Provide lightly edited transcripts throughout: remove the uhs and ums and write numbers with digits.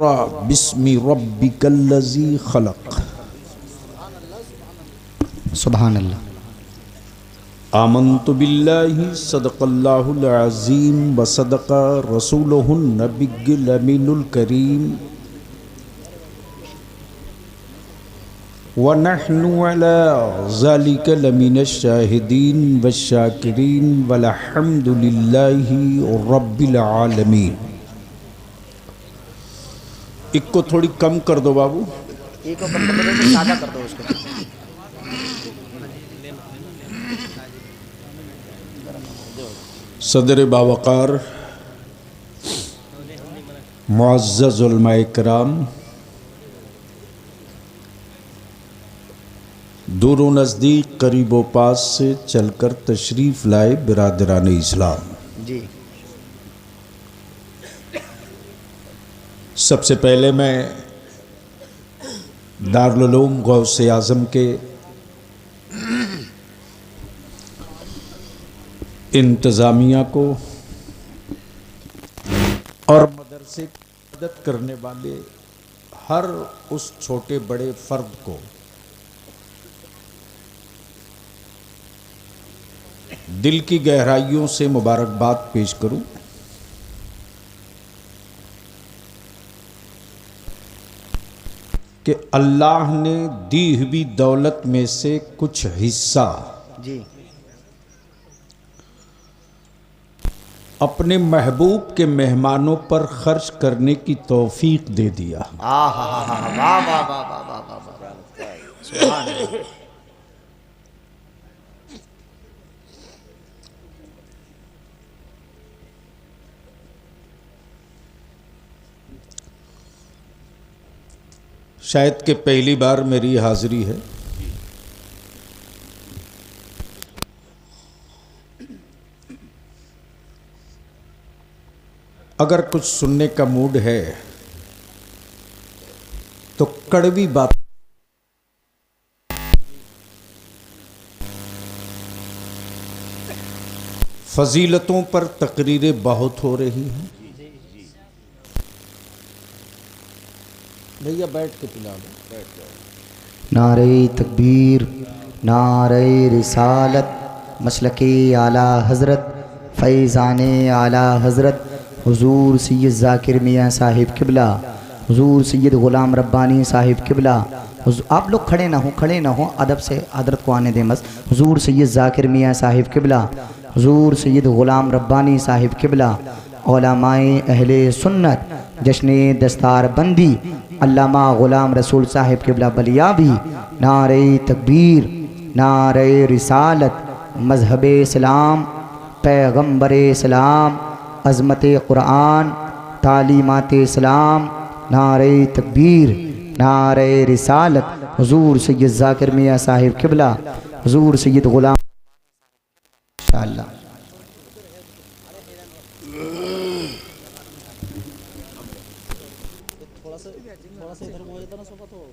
बिस्मि रब्बिकल्लज़ी खलक़। सुभान अल्लाह। आमन्तु बिल्लाहि सदक़ल्लाहुल अज़ीम व सदक़ रसूलुहुन नबिय्युल अमीनुल करीम व नहनु अला ज़ालिका लमिनश शाहिदीन वश्शाकिरीन वल हम्दुलिल्लाहि रब्बिल आलमीन। एक को थोड़ी कम कर दो बाबू। एक को कम कर दो, तो सादा कर दो उसको। सदर बावकार मुअज़्ज़ज़ उलमाए किराम, दूर नज़दीक करीब व पास से चलकर तशरीफ़ लाए बिरादरान इस्लाम। जी। सबसे पहले मैं दारुल उलूम गौसे आज़म के इंतज़ामिया को और मदरसे की मदद करने वाले हर उस छोटे बड़े फ़र्द को दिल की गहराइयों से मुबारकबाद पेश करूं कि अल्लाह ने दी हुई दौलत में से कुछ हिस्सा जी। अपने महबूब के मेहमानों पर खर्च करने की तौफीक दे दिया। वाह वाह वाह वाह वाह वाह वाह वाह। सुभान अल्लाह। शायद कि पहली बार मेरी हाजिरी है। अगर कुछ सुनने का मूड है तो कड़वी बात, फजीलतों पर तकरीरें बहुत हो रही हैं। भैया बैठ के पिला दो, बैठ जाओ। नारे तकबीर, नारे रिसालत, मसलके आला हज़रत, फैज़ाने आला हज़रत हुज़ूर सैयद ज़ाकिर मियाँ साहिब किबला, हुज़ूर सैयद ग़ुलाम रब्बानी साहिब किबला। आप लोग खड़े ना हो, खड़े ना हो, अदब से हज़रत को आने दें बस। हुज़ूर सैयद ज़ाकिर मियाँ साहिब किबला, हुज़ूर सैयद ग़ुलाम रब्बानी साहिब किबला, उलमाए अहले सुन्नत, जश्न दस्तार बंदी अल्लामा ग़ुलाम रसूल साहिब किबला बलियाबी। नारे तकबीर, नारे रिसालत, मज़हब इस्लाम, पैगम्बर इस्लाम, अज़मत क़ुरआन, तालीमात इस्लाम। नारे तकबीर, नारे रिसालत, हुज़ूर सैयद ज़ाकिर मियाँ साहिब किबला, हुज़ूर सैयद ग़ुलाम इंशाअल्लाह। थोड़ा सा इधर हो जाता ना सोफा तो।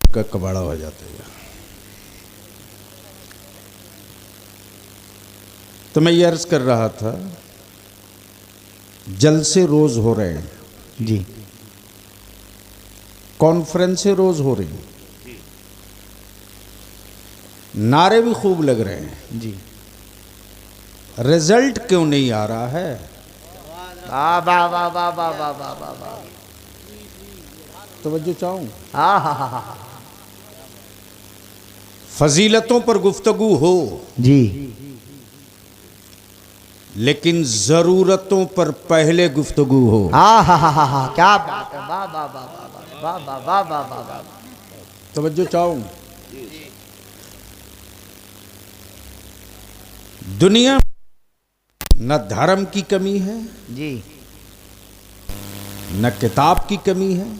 का कबाड़ा हो जाता है। तो मैं ये अर्ज कर रहा था, जलसे रोज हो रहे हैं जी, कॉन्फ्रेंसें रोज हो रही हैं, नारे भी खूब लग रहे हैं जी। रिजल्ट क्यों नहीं आ रहा है? वाह वाह वाह वाह वाह वाह वाह वाह वाह। तवज्जो चाहूं, हाँ हाँ हाँ हाँ फजीलतों पर गुफ्तगू हो जी, लेकिन जरूरतों पर पहले गुफ्तगू हो। हाँ हाँ हाँ हाँ हाँ, क्या बात है, वाह वाह वाह वाह वाह वाह वाह वाह वाह वाह। तवज्जो चाहूं, दुनिया में न धर्म की कमी है, जी न किताब की कमी है,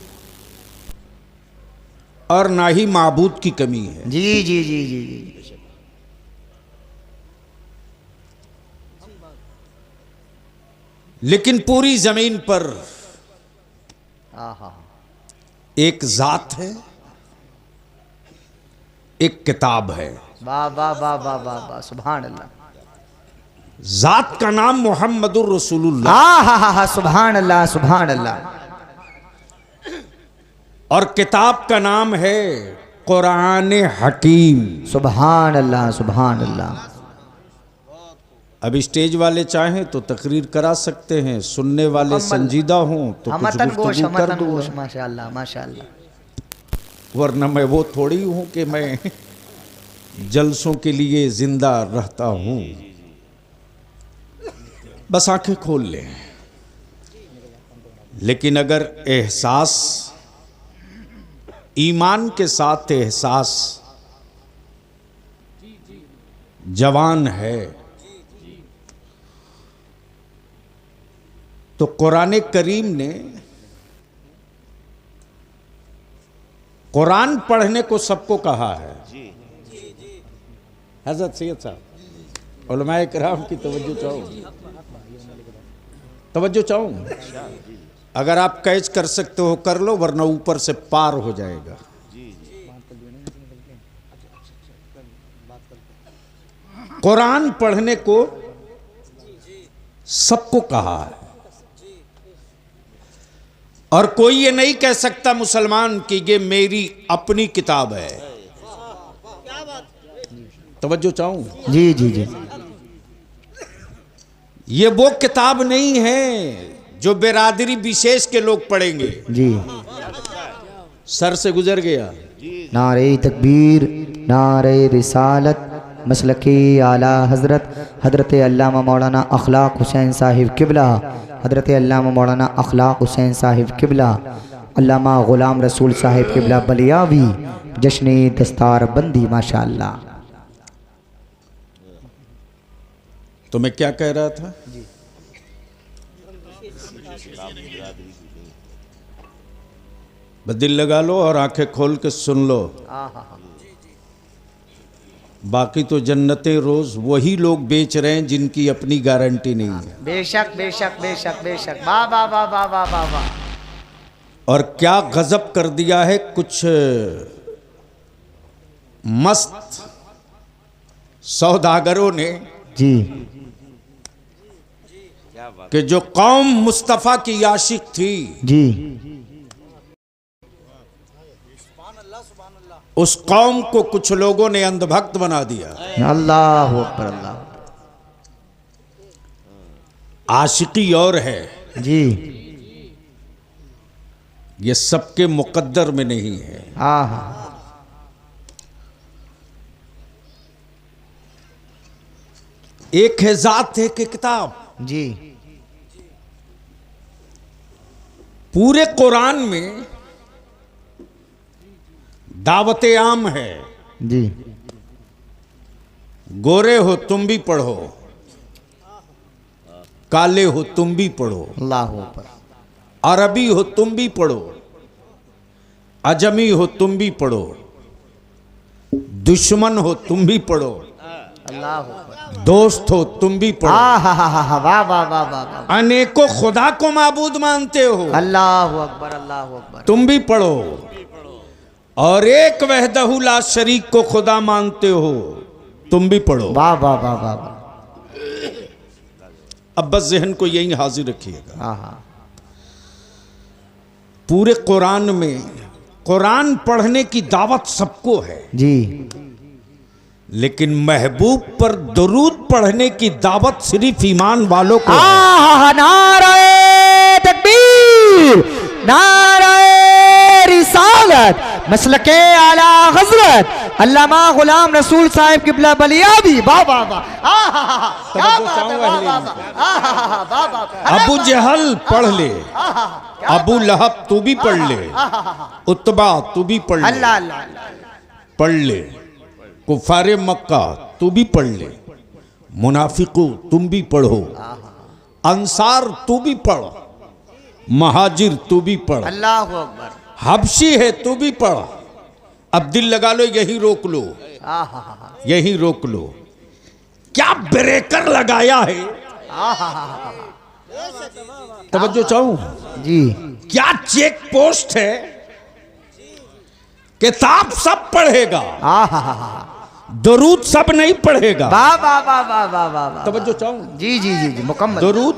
और ना ही माबूद की कमी है। जी जी जी जी जी। लेकिन पूरी जमीन पर आहा, एक जात है, एक किताब है। वाह वाह वाह वाह वाह वाह, सुभान अल्लाह। जात का नाम मोहम्मदुर रसूलुल्लाह, हाँ हाँ हाँ, सुभान अल्लाह सुभान अल्लाह। और किताब का नाम है कुरान हकीम। सुभान अल्लाह सुभान अल्लाह। अब स्टेज वाले चाहें तो तकरीर करा सकते हैं, सुनने वाले मुकम्मल। संजीदा हों तो कुछ हमतन गोश गुफ्तगू कर हमतन गोश, दूंगा, माशाअल्लाह माशाअल्लाह। वरना मैं वो थोड़ी हूं कि मैं जलसों के लिए जिंदा रहता हूं। बस आंखें खोल लें, लेकिन अगर एहसास, ईमान के साथ एहसास जवान है, तो कुरान करीम ने कुरान पढ़ने को सबको कहा है। हजरत सैयद साहब, उलमाए किराम की तवज्जो चाहूं, तवज्जो चाहूं, अगर आप कैच कर सकते हो कर लो, वरना ऊपर से पार हो जाएगा। कुरान पढ़ने को सबको कहा है, और कोई ये नहीं कह सकता मुसलमान कि ये मेरी अपनी किताब है। तवज्जो चाहूं, जी जी जी ये वो किताब नहीं है जो बिरादरी विशेष के लोग पढ़ेंगे। जी। सर से गुजर गया। नारे तकबीर, नारे रिसालत, मसलकी आला हज़रत हज़रत अल्लामा मौलाना अखलाक हुसैन साहिब किबला, हज़रत अल्लामा मौलाना अखलाक हुसैन साहिब किबला, अल्लामा ग़ुलाम रसूल साहिब किबला बलियावी, जश्न दस्तार बंदी, माशाअल्लाह। तो मैं क्या कह रहा था? बस दिल लगा लो और आंखें खोल के सुन लो। बाकी तो जन्नतें रोज वही लोग बेच रहे हैं जिनकी अपनी गारंटी नहीं है। बेशक बेशक बेशक बेशक, वाह वाह वाह वाह वाह वाह वाह। और क्या गजब कर दिया है कुछ मस्त सौदागरों ने जी कि जो कौम मुस्तफ़ा की आशिक थी, जी, उस कौम को कुछ लोगों ने अंधभक्त बना दिया। अल्लाह अकबर अल्लाह। आशिकी और है, जी ये सबके मुकद्दर में नहीं है। हाँ हाँ एक है जात, है कि किताब। जी। पूरे कुरान में दावत आम है जी गोरे हो तुम भी पढ़ो, काले हो तुम भी पढ़ो, अल्लाह अकबर। अरबी हो तुम भी पढ़ो, अजमी हो तुम भी पढ़ो, दुश्मन हो तुम भी पढ़ो, अल्लाह अकबर। दोस्त हो तुम भी पढ़ो, वाह वाह वाह वाह। अनेकों खुदा को माबूद मानते हो, अल्लाह अकबर अल्लाह अकबर। तुम भी पढ़ो, और एक वहदहू ला शरीक को खुदा मानते हो, तुम भी पढ़ो। वाह वाह वाह वाह वाह। अब बस जहन को यही हाजिर रखिएगा। हाँ पूरे कुरान में कुरान पढ़ने की दावत सबको है, जी, लेकिन महबूब पर दुरूद पढ़ने की दावत सिर्फ ईमान वालों को है। नारे तकबीर, नारे रिसालत, मसलके आला हजरत अल्लामा गुलाम रसूल साहिब किबला बलियाबी। वाह वाह वाह। क्या बात है, वाह वाह वाह। अबू जहल पढ़ ले, अबू लहब तू भी पढ़ ले, उत्बा तू भी पढ़ ले, अल्लाह अल्लाह पढ़ ले, कुफारे मक्का तू भी पढ़ ले, मुनाफिकू तुम भी पढ़ो, अंसार तू भी पढ़, महाजिर तू भी पढ़, अल्लाह अकबर। हबशी है तू भी पढ़। अब दिल लगा लो, यही रोक लो, यही रोक लो। क्या ब्रेकर लगाया है, तवज्जो चाहूं, जी, क्या चेक पोस्ट है। किताब सब पढ़ेगा, दरूद सब नहीं पढ़ेगा। वाह वाह वाह वाह वाह वाह वाह। तवज्जो चाहूं, जी जी जी जी मुकम्मल। दरूद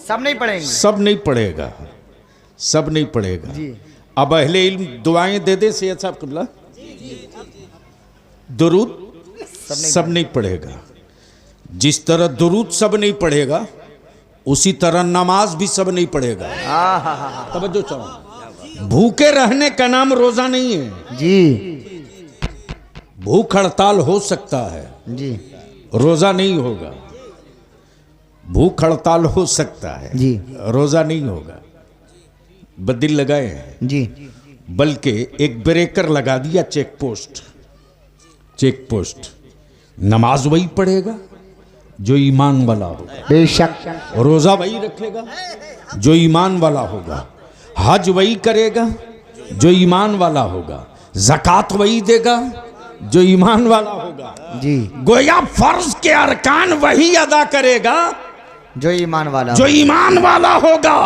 सब नहीं पढ़ेंगे, सब नहीं पढ़ेगा, सब नहीं पढ़ेगा। जी। अब अहले इल्म दुआएं दे दे सैयद साहब कुल्ला, दुरूद सब नहीं पढ़ेगा। जिस तरह दुरूद सब नहीं पढ़ेगा, उसी तरह नमाज भी सब नहीं पढ़ेगा। तवज्जो चाहो, भूखे रहने का नाम रोजा नहीं है जी, भूख हड़ताल हो सकता है, जी रोजा नहीं होगा। भूख हड़ताल हो सकता है जी, रोजा नहीं होगा। बदिल लगाए हैं जी, बल्कि एक ब्रेकर लगा दिया, चेक पोस्ट, चेक पोस्ट। नमाज वही पढ़ेगा जो ईमान वाला होगा, बेशक। रोजा वही रखेगा जो ईमान वाला होगा, हज वही करेगा जो ईमान वाला होगा, ज़कात वही देगा जो ईमान वाला होगा। जी, गोया फर्ज के अरकान वही अदा करेगा जो ईमान वाला, जो ईमान वाला होगा,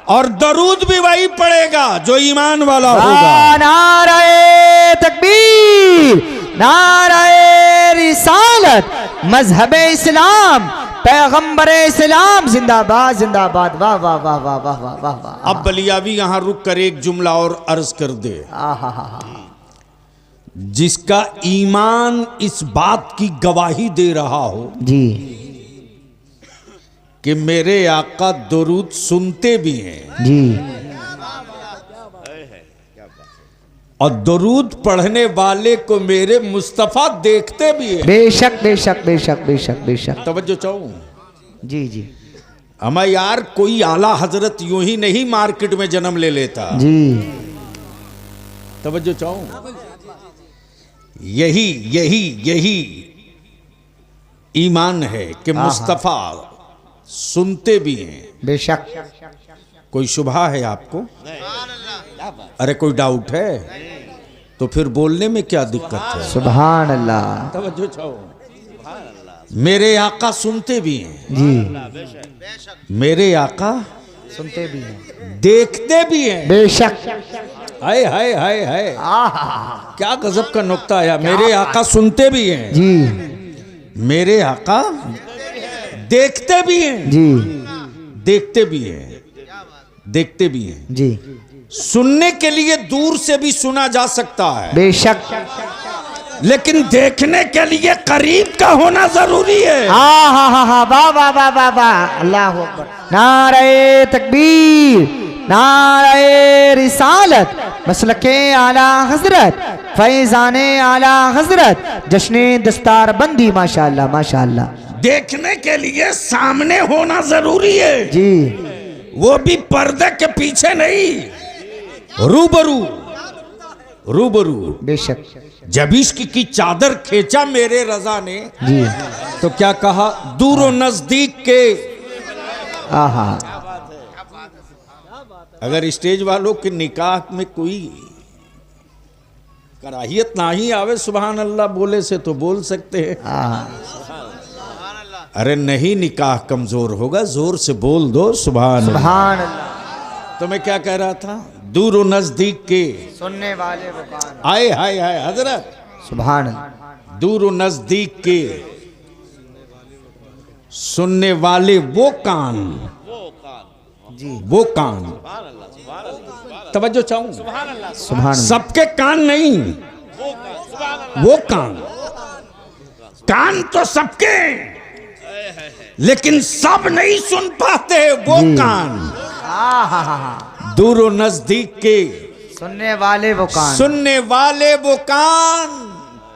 और दरूद भी वही पढ़ेगा जो ईमान वाला होगा। नारे तकबीर, नारे रिसालत, मजहब इस्लाम, पैगंबर इस्लाम जिंदाबाद जिंदाबाद। वाह वाह वाह वाह वाह वाह वाह वाह। अब बलियावी यहां रुक कर एक जुमला और अर्ज कर दे। जिसका ईमान इस बात की गवाही दे रहा हो जी कि मेरे आका दुरूद सुनते भी हैं जी, और दुरूद पढ़ने वाले को मेरे मुस्तफ़ा देखते भी हैं। बेशक बेशक बेशक बेशक बेशक। तवज्जो चाहूं, जी जी हमें यार कोई आला हजरत यूं ही नहीं मार्केट में जन्म ले लेता। जी, तवज्जो चाहूं, यही यही यही ईमान है कि मुस्तफ़ा सुनते भी हैं। बेशक। कोई शुबहा है आपको? अरे कोई डाउट है तो फिर बोलने में क्या दिक्कत है? सुभान अल्लाह। तवज्जो चाहो, मेरे आका सुनते भी हैं जी, मेरे आका सुनते भी हैं, देखते भी हैं। बेशक। हाय हाय हाय हाय, क्या गजब का नुक्ता आया। मेरे आका सुनते भी हैं जी मेरे आका देखते भी हैं जी, देखते भी हैं देखते भी हैं। जी सुनने के लिए दूर से भी सुना जा सकता है, बेशक। लेकिन देखने के लिए करीब का होना जरूरी है। हाँ हाँ हाँ हाँ, वाह वाह वाह वाह वाह, अल्लाह अकबर। नारे तकबीर, नारे रिसालत, मसलके आला हजरत, फैजाने आला हजरत, जश्ने दस्तार बंदी, माशाअल्लाह माशाअल्लाह। देखने के लिए सामने होना जरूरी है जी, वो भी पर्दे के पीछे नहीं, रूबरू। रूबरू। बेशक जब इश्क की चादर खींचा मेरे रजा ने जी। तो क्या कहा, दूर नजदीक के। आहा, अगर स्टेज वालों के निकाह में कोई कराहियत ना ही आवे सुभान अल्लाह बोले से तो बोल सकते हैं। अरे नहीं, निकाह कमजोर होगा, जोर से बोल दो सुभान अल्लाह। सुभान अल्लाह। तो मैं क्या कह रहा था, दूर नजदीक के सुनने वाले वो कान। आए हाय हाय हजरत, सुभान अल्लाह। दूर नजदीक के सुनने वाले वो कान, जी। वो कान। तवज्जो चाहूं, सुभान अल्लाह। सबके कान नहीं, वो कान। कान तो सबके हैं, लेकिन सब नहीं सुन पाते वो जी। कान। आहा, दूर नजदीक के सुनने वाले वो कान। सुनने वाले वो कान,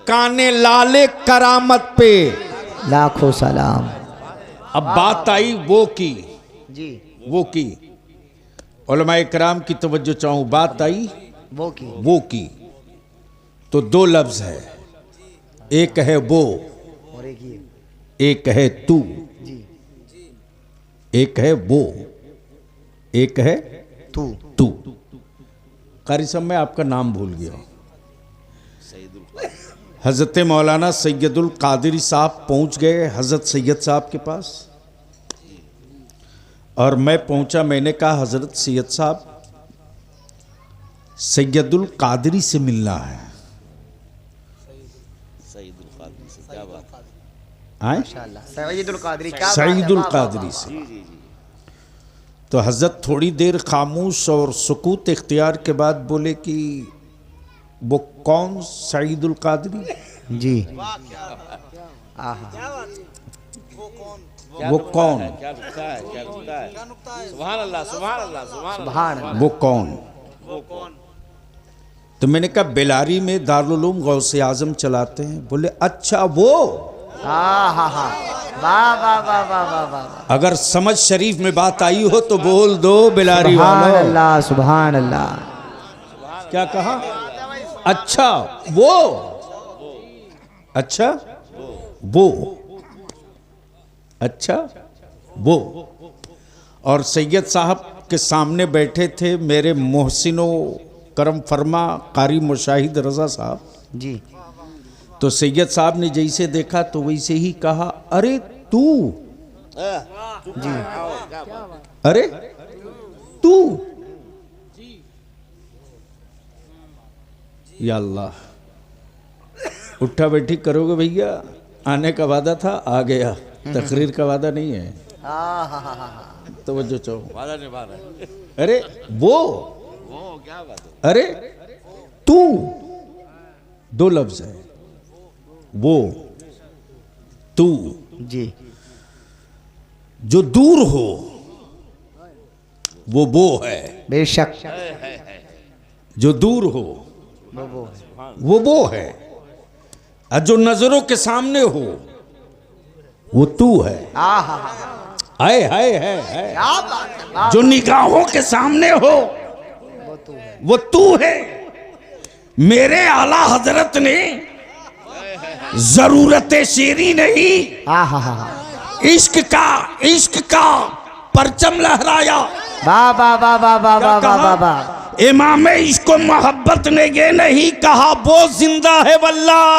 काने लाले करामत पे। लाखों सलाम। अब बात आई वो की, जी। वो की। उलमाए कराम की तवज्जो चाहूं, बात आई वो की। वो की। तो दो लफ्ज है, एक है वो, और एक ये। एक है तू। जी। एक है वो, एक है तू। तू। कारी साहब मैं आपका नाम भूल गया। हजरत मौलाना सैयदुल कादरी साहब पहुंच गए हजरत सैयद साहब के पास, और मैं पहुंचा। मैंने कहा हजरत सैयद साहब, सैयदुल कादरी से मिलना है। आए सईदुल कादरी, क्या सईदुल कादरी से। तो हजरत थोड़ी देर खामोश और सुकूत इख्तियार के बाद बोले कि वो कौन सईदुल कादरी? जी। वो कौन? सुभान अल्लाह, सुभान अल्लाह, सुभान अल्लाह। सुभान। वो कौन? तो मैंने कहा बेलारी में दारुल उलूम गौसे आजम चलाते हैं। बोले अच्छा वो। आहा, वाह वाह वाह वाह वाह वाह। अगर समझ शरीफ में बात आई हो तो बोल दो बेलारी सुभान वालों। अल्लाह, सुभान अल्लाह। क्या कहा? अच्छा वो, अच्छा वो, अच्छा वो। और सैयद साहब के सामने बैठे थे मेरे मोहसिनो करम फरमा कारी मुशाहिद रजा साहब जी। तो सैयद साहब ने जैसे देखा तो वैसे ही कहा, अरे तू, जी। अरे तू। या अल्लाह, उठा बैठी करोगे भैया? आने का वादा था, आ गया। तकरीर का वादा नहीं है। तवज्जो चाहो। वादा निभा रहा है। अरे वो, क्या बात है? अरे तू, दो लफ्ज है, वो तू। जी। जो दूर हो वो है, बेशक। जो दूर हो वो वो है, और जो नजरों के सामने हो वो तू है। आहा, हाय हाय है क्या बात है। जो निगाहों के सामने हो वो तू है। मेरे आला हजरत ने जरूरत शेरी नहीं, आहा, इश्क का परचम लहराया। वाह वाह वाह वाह वाह वाह वाह वाह वाह। इमाम इश्क मोहब्बत ने ये नहीं कहा वो जिंदा है वल्लाह।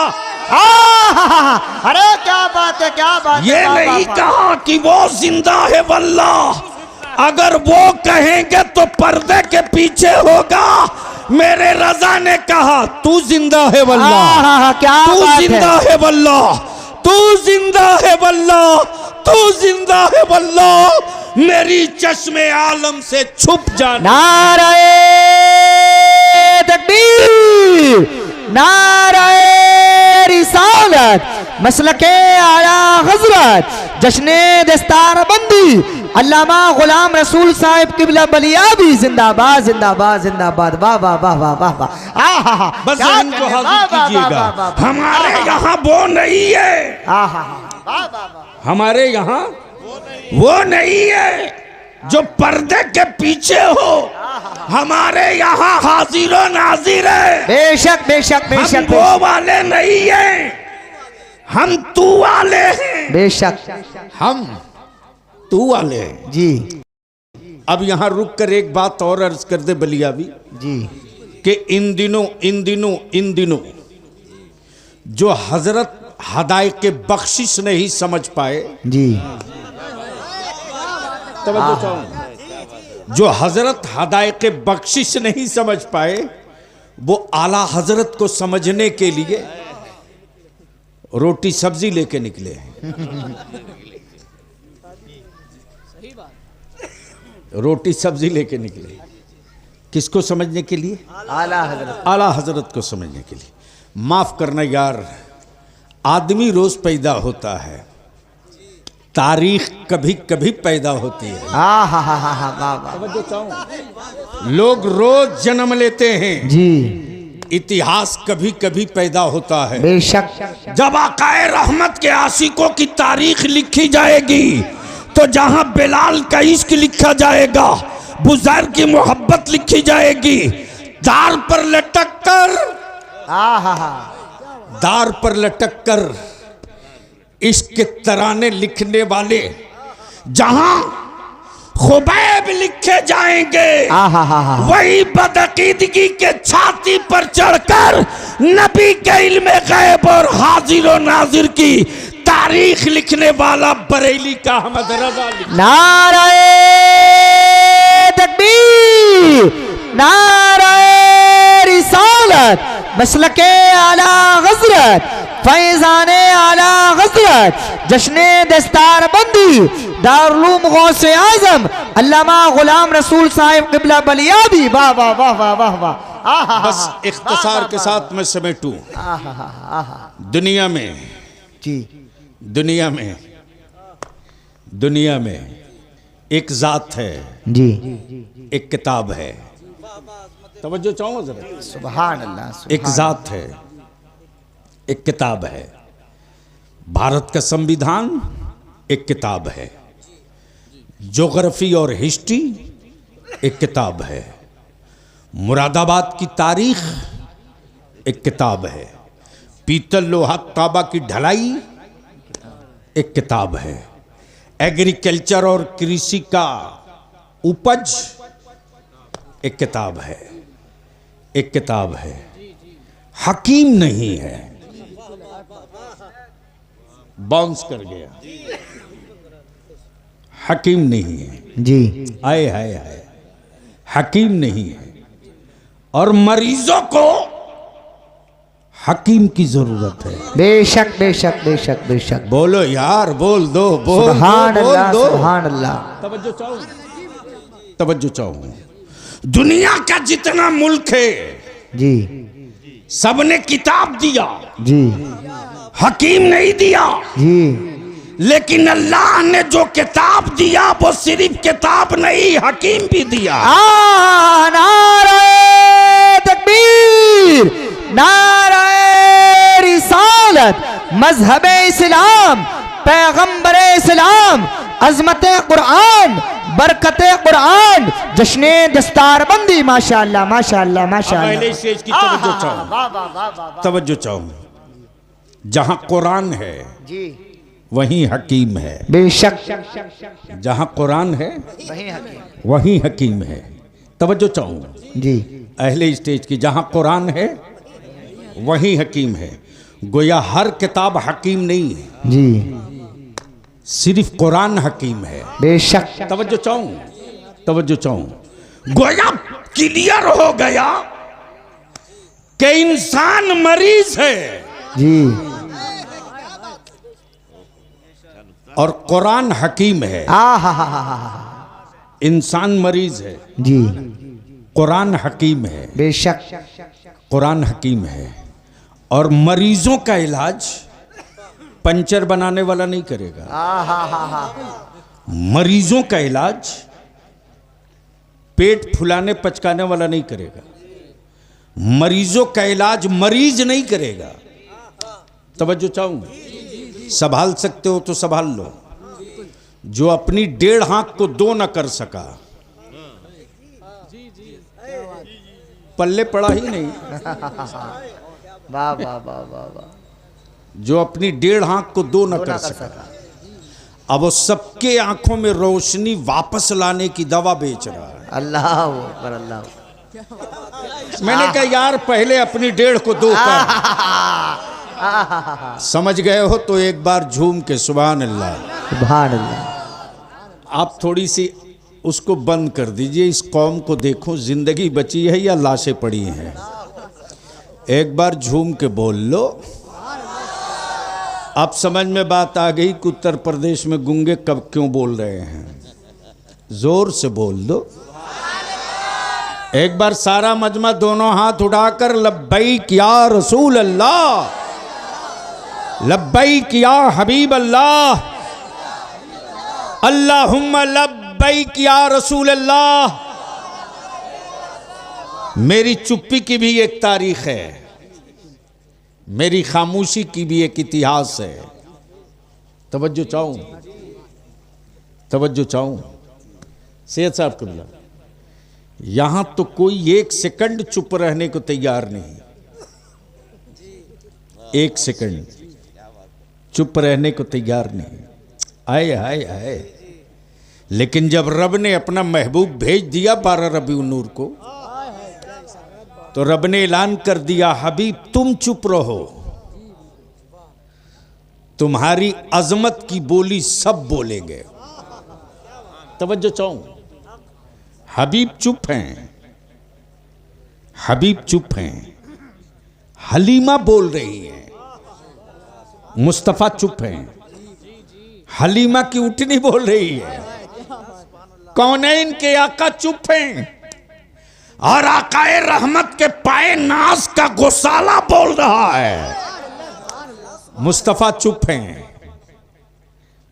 अरे क्या बात है, क्या बात है। ये नहीं कहा कि वो जिंदा है वल्लाह। अगर वो कहेंगे तो पर्दे के पीछे होगा। मेरे रजा ने कहा तू जिंदा है वल्लाह, क्या तू बात जिंदा है वल्लाह, तू जिंदा है वल्लाह, तू जिंदा है वल्लाह। मेरी चश्मे आलम से छुप जाना। नाराए तकबीर, नाराए रिसालत, मसलके आला हजरत, जश्ने दस्तार बंदी अल्लामा गुलाम रसूल साहिब किबला बलियाबी जिंदाबाद जिंदाबाद जिंदाबाद। वाह वाह वाह वाह वाह वाह। आहा, बस जहन को हाजिर कीजिएगा। हमारे यहाँ वो नहीं है, आहा, वाह वाह वाह। हमारे यहाँ वो नहीं है। जो पर्दे के पीछे हो, हमारे यहाँ हाजिर और नाजिर है। बेशक बेशक हम बेशक वो वाले नहीं हैं, हम तू वाले हैं। बेशक हम तू वाले हैं जी अब यहाँ रुक कर एक बात और अर्ज कर दे बलियाबी जी कि इन दिनों जो हजरत हदायत के बख्शिश नहीं समझ पाए, जी तवज्जो चाहूं, जो हजरत हदायत के बख्शिश नहीं समझ पाए, वो आला हजरत को समझने के लिए रोटी सब्जी लेके निकले रोटी सब्जी लेके निकले, किसको समझने के लिए? आला हजरत। आला हजरत को समझने के लिए। माफ करना यार, आदमी रोज पैदा होता है, तारीख कभी कभी पैदा होती है। हाँ हाँ हाँ हाँ हाँ वाह वाह लोग रोज जन्म लेते हैं, जी इतिहास कभी कभी पैदा होता है। बेशक जब आकाए रहमत के आशिकों की तारीख लिखी जाएगी तो जहां बिलाल का इश्क लिखा जाएगा, बुज़ैर की मोहब्बत लिखी जाएगी, दार पर लटक कर हाँ हाँ हाँ दार पर लटक कर इश्क के तराने लिखने वाले जहां खुबैब लिखे जाएंगे, हाँ हाँ हाँ हाँ वही बदअकीदगी के छाती पर चढ़कर नबी के इल्म गैब और हाजिर और नाजिर की तारीख लिखने वाला बरेली का अहमद रजा लिखा। नाराए तकबीर, नाराए रिसालत, मसलके आला हजरत, फैजाने आला हजरत, जश्ने दस्तार बंदी, दारुल गौसे आजम अल्लामा गुलाम रसूल साहिब क़िबला बलियाबी। वाह वाह वाह वाह वाह वाह। बस इख्तिसार के साथ मैं समेटूं, दुनिया में दुनिया में एक जात है जी, एक किताब है। तवज्जो चाहूँ जरा, सुभान अल्लाह। एक जात है, एक किताब है। भारत का संविधान एक किताब है, ज्योग्राफी और हिस्ट्री एक किताब है, मुरादाबाद की तारीख एक किताब है, पीतल लोहा तांबा की ढलाई एक किताब है, एग्रीकल्चर और कृषि का उपज एक किताब है, एक किताब है। हकीम नहीं है, बाउंस कर गया, हकीम नहीं है जी आए हाय हाय, हकीम नहीं है। और मरीजों को हकीम की जरूरत है। बेशक बेशक बेशक बेशक। बोलो यार, बोल दो, बोल सुभान दो, बोल अल्लाह दो। सुभान अल्लाह। तवज्जो चाहूं, दुनिया का जितना मुल्क है जी सबने किताब दिया, जी हकीम नहीं दिया। जी लेकिन अल्लाह ने जो किताब दिया वो सिर्फ किताब नहीं, हकीम भी दिया। नारे तकबीर, नारे रिसालत, मजहब इस्लाम, पैगंबर इस्लाम, अजमत कुरान, बरकत कुरान, जश्ने दस्तारबंदी। माशाअल्लाह माशाअल्लाह माशाअल्लाह। पहले स्टेज की तवज्जो चाहूं, तवज्जो चाहूं। जहां कुरान है जी वहीं हकीम है। बेशक जहां कुरान है वही हकीम। वहीं हकीम है। तवज्जो चाहूं जी अहले स्टेज की, जहां कुरान है वहीं हकीम है। गोया हर किताब हकीम नहीं है, जी सिर्फ कुरान हकीम है। बेशक तवज्जो चाहूं, तवज्जो चाहूं। गोया क्लियर हो गया कि इंसान मरीज है जी और कुरान हकीम है। इंसान मरीज है, जी कुरान हकीम है। बेशक कुरान हकीम है और मरीजों का इलाज पंचर बनाने वाला नहीं करेगा। मरीजों का इलाज पेट फुलाने पचकाने वाला नहीं करेगा। मरीजों का इलाज मरीज नहीं करेगा। तवज्जो चाहूंगा, संभाल सकते हो तो संभाल लो, जो अपनी 1.5 आंख को 2 न कर सका, पल्ले पड़ा ही नहीं। वाह वाह वाह वाह वाह। जो अपनी 1.5 आंख को 2 न कर सका, अब वो सबके आंखों में रोशनी वापस लाने की दवा बेच रहा है। अल्लाह अकबर अल्लाह। मैंने कहा यार पहले अपनी 1.5 को 2 कर। समझ गए हो तो एक बार झूम के सुभान अल्लाह। सुभान अल्लाह। आप थोड़ी सी उसको बंद कर दीजिए, इस कौम को देखो जिंदगी बची है या लाशें पड़ी हैं। एक बार झूम के बोल लो। अब समझ में बात आ गई कि उत्तर प्रदेश में गूंगे कब क्यों बोल रहे हैं। जोर से बोल दो। एक बार सारा मजमा दोनों हाथ उठाकर लब्बैक या रसूल अल्लाह, लब्बैक या हबीब अल्लाह, अल्लाहुम्मा लब्बैक या रसूल अल्लाह। मेरी चुप्पी की भी एक तारीख है, मेरी खामोशी की भी एक इतिहास है। तवज्जो चाहूं, तवज्जो चाहूं। सैयद साहब कबिला, यहां तो कोई 1 सेकंड चुप रहने को तैयार नहीं। 1 सेकंड चुप रहने को तैयार नहीं। आए आए आए। लेकिन जब रब ने अपना महबूब भेज दिया 12 रबीउन नूर को, तो रब ने ऐलान कर दिया हबीब तुम चुप रहो, तुम्हारी अजमत की बोली सब बोलेंगे। तवज्जो चाहूं। हबीब चुप हैं, हबीब चुप हैं। हलीमा बोल रही है, मुस्तफा चुप हैं। हलीमा की उठनी बोल रही है, कौनैन के आका चुप हैं, और आकाए रहमत के पाए नाज का गोसाला बोल रहा है। मुस्तफा चुप हैं,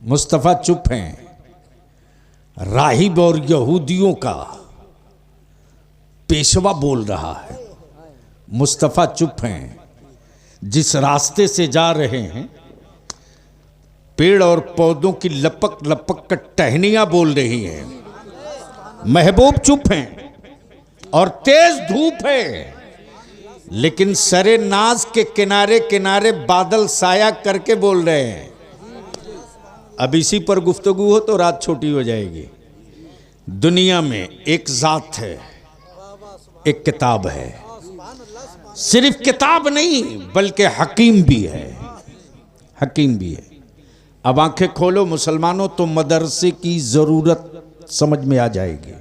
मुस्तफा चुप हैं। राहिब और यहूदियों का पेशवा बोल रहा है, मुस्तफा चुप हैं। जिस रास्ते से जा रहे हैं, पेड़ और पौधों की लपक लपक कर टहनियां बोल रही हैं, महबूब चुप हैं। और तेज धूप है, लेकिन सरे नाज के किनारे किनारे बादल साया करके बोल रहे हैं। अब इसी पर गुफ्तगू हो तो रात छोटी हो जाएगी। दुनिया में एक जात है, एक किताब है। सिर्फ किताब नहीं बल्कि हकीम भी है, हकीम भी है। अब आंखें खोलो मुसलमानों तो मदरसे की जरूरत समझ में आ जाएगी।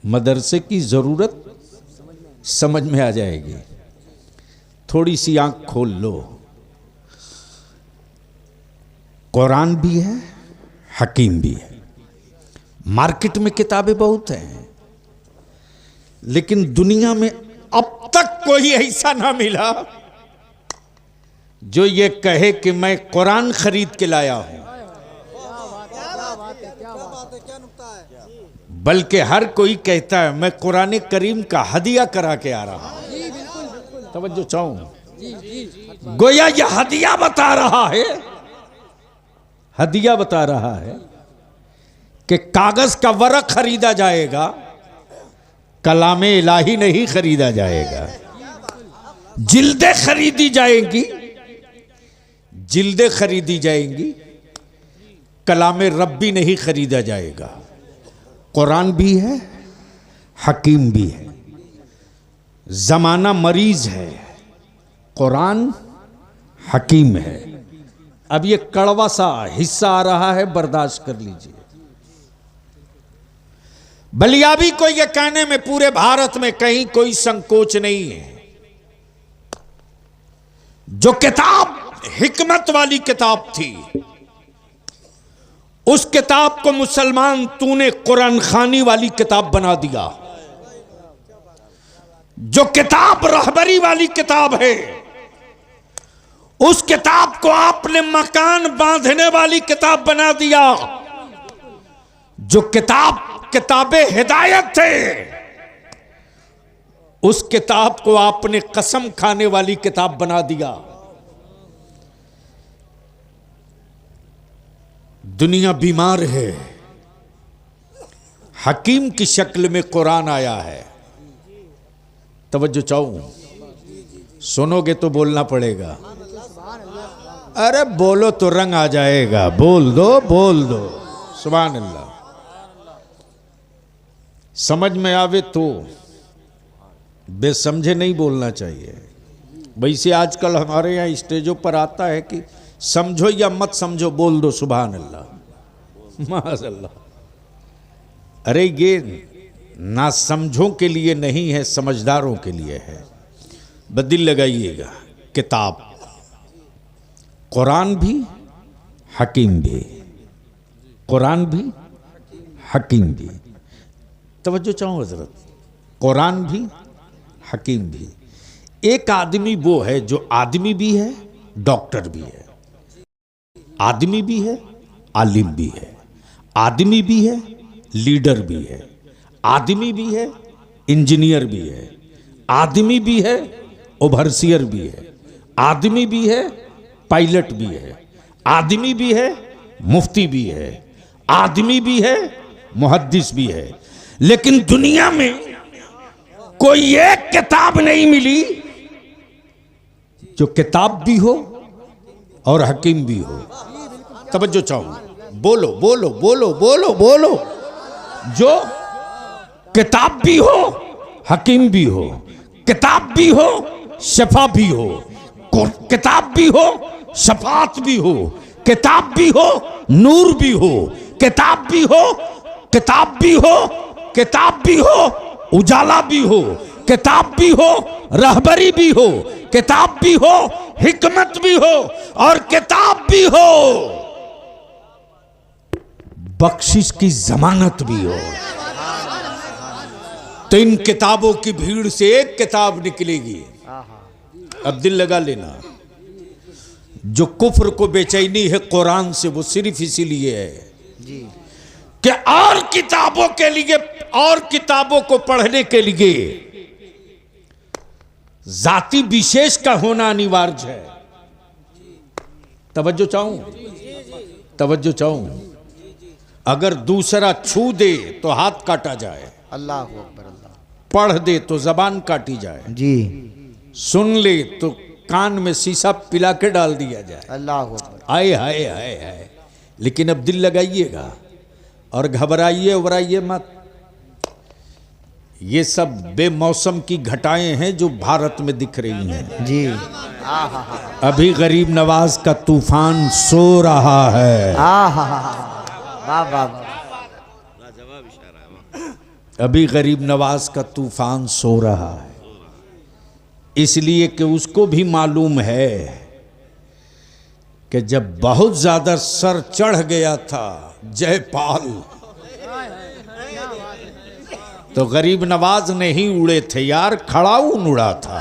मदरसे की जरूरत समझ में आ जाएगी। थोड़ी सी आंख खोल लो। कुरान भी है, हकीम भी है। मार्केट में किताबें बहुत हैं, लेकिन दुनिया में अब तक कोई ऐसा ना मिला जो ये कहे कि मैं कुरान खरीद के लाया हूं। बल्कि हर कोई कहता है मैं कुरान करीम का हदिया करा के आ रहा हूं। तवज्जो चाहूं। गोया यह हदिया बता रहा है, हदिया बता रहा है कि कागज का वरक खरीदा जाएगा, कलामे इलाही नहीं खरीदा जाएगा। जिल्दें खरीदी जाएंगी, जिल्दें खरीदी जाएंगी, कलामे रब्बी नहीं खरीदा जाएगा। कुरान भी है, हकीम भी है। जमाना मरीज है, कुरान हकीम है। अब ये कड़वा सा हिस्सा आ रहा है, बर्दाश्त कर लीजिए। बलियाबी को ये कहने में पूरे भारत में कहीं कोई संकोच नहीं है। जो किताब हिकमत वाली किताब थी, उस किताब को मुसलमान तूने कुरान खानी वाली किताब बना दिया। जो किताब रहबरी वाली किताब है, उस किताब को आपने मकान बांधने वाली किताब बना दिया। जो किताब किताबे हिदायत थे, उस किताब को आपने कसम खाने वाली किताब बना दिया। दुनिया बीमार है, हकीम की शक्ल में कुरान आया है। तवज्जो चाहूं, सुनोगे तो बोलना पड़ेगा। अरे बोलो तो रंग आ जाएगा, बोल दो बोल दो। सुभान अल्लाह। समझ में आवे तो, बेसमझे नहीं बोलना चाहिए। वैसे आजकल हमारे यहाँ स्टेजों पर आता है कि समझो या मत समझो, बोल दो सुभान अल्लाह माशाअल्लाह। अरे ये ना समझों के लिए नहीं है, समझदारों के लिए है। बदिल लगाइएगा। किताब, कुरान भी हकीम भी, कुरान भी हकीम भी। तवज्जो चाहूँ हजरत, कुरान भी हकीम भी। एक आदमी वो है जो आदमी भी है, डॉक्टर भी है, आदमी भी है, आलिम भी है, आदमी भी है, लीडर भी है, आदमी भी है, इंजीनियर भी है, आदमी भी है, ओवरसियर भी है, आदमी भी है, पायलट भी है, आदमी भी है, मुफ्ती भी है, आदमी भी है, मुहद्दिस भी है। लेकिन दुनिया में कोई एक किताब नहीं मिली जो किताब भी हो और हकीम भी हो। तवज्जो चाहूं, बोलो बोलो बोलो बोलो बोलो। जो किताब भी हो, हकीम भी हो, किताब भी हो, शफा भी हो, किताब भी हो, शफात भी हो, किताब भी हो, नूर भी हो, किताब भी हो, किताब भी हो, किताब भी हो, उजाला भी हो, किताब भी हो, रहबरी भी हो, किताब भी हो, हिकमत भी हो, और किताब भी हो, बख्शिश की जमानत भी हो। तो इन किताबों की भीड़ से एक किताब निकलेगी। अब दिल लगा लेना, जो कुफ्र को बेचैनी है कुरान से, वो सिर्फ इसीलिए है कि और किताबों के लिए, और किताबों को पढ़ने के लिए जाति विशेष का होना अनिवार्य है। तवज्जो चाहूं, तवज्जो चाहूं। अगर दूसरा छू दे तो हाथ काटा जाए, अल्लाह अकबर, अल्लाह। पढ़ दे तो जबान काटी जाए, जी, सुन ले तो कान में शीशा पिला के डाल दिया जाए। अल्लाह अकबर। आए हाय हाय हाय। लेकिन अब दिल लगाइएगा और घबराइए उबराइए मत। ये सब बेमौसम की घटाएं हैं जो भारत में दिख रही हैं। जी, अभी गरीब नवाज का तूफान सो रहा है। वाह वाह वाह। अभी गरीब नवाज का तूफान सो रहा है, इसलिए कि उसको भी मालूम है कि जब बहुत ज्यादा सर चढ़ गया था जयपाल, तो गरीब नवाज नहीं उड़े थे यार, खड़ाऊन उड़ा था।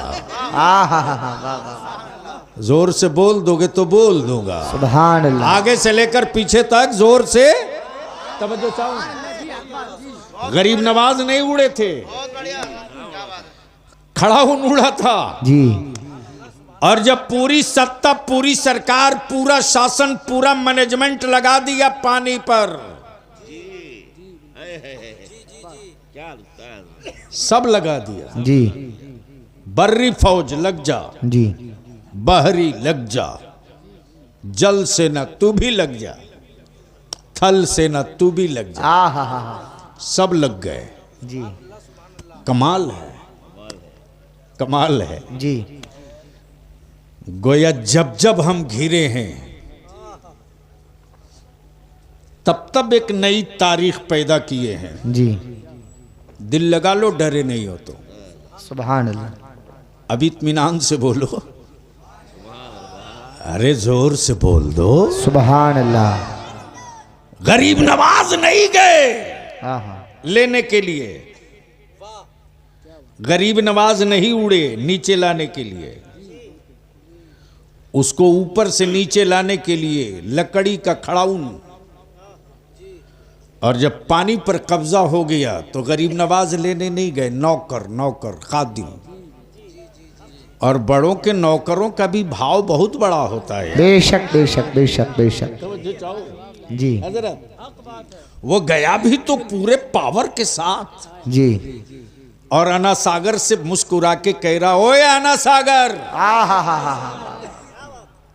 जोर से बोल दोगे तो बोल दूंगा। सुभान अल्लाह। आगे से लेकर पीछे तक जोर से तवज्जो चाहूं। गरीब नवाज नहीं उड़े थे, खड़ाऊन उड़ा था जी। और जब पूरी सत्ता, पूरी सरकार, पूरा शासन, पूरा मैनेजमेंट लगा दिया पानी पर, सब लगा दिया जी, बर्री फौज लग जा, जी, बहरी लग जा, जल से न तू भी लग जा, थल से न तू भी लग जा, सब लग गए। जी, कमाल है, कमाल है जी। गोया जब जब हम घिरे हैं तब तब एक नई तारीख पैदा किए हैं। जी, दिल लगा लो, डरे नहीं हो तो। सुभान अल्लाह। अभी इत्मीनान से बोलो, अरे जोर से बोल दो। सुभान अल्लाह। गरीब नवाज नहीं गए हाँ, लेने के लिए, गरीब नवाज नहीं उड़े नीचे लाने के लिए, उसको ऊपर से नीचे लाने के लिए लकड़ी का खड़ाऊन। और जब पानी पर कब्जा हो गया तो गरीब नवाज लेने नहीं गए, नौकर नौकर खादिम। और बड़ों के नौकरों का भी भाव बहुत बड़ा होता है। बेशक बेशक बेशक बेशक जी वो गया भी तो पूरे पावर के साथ जी। और आना सागर से मुस्कुरा के कह रहा, ओए आना सागर।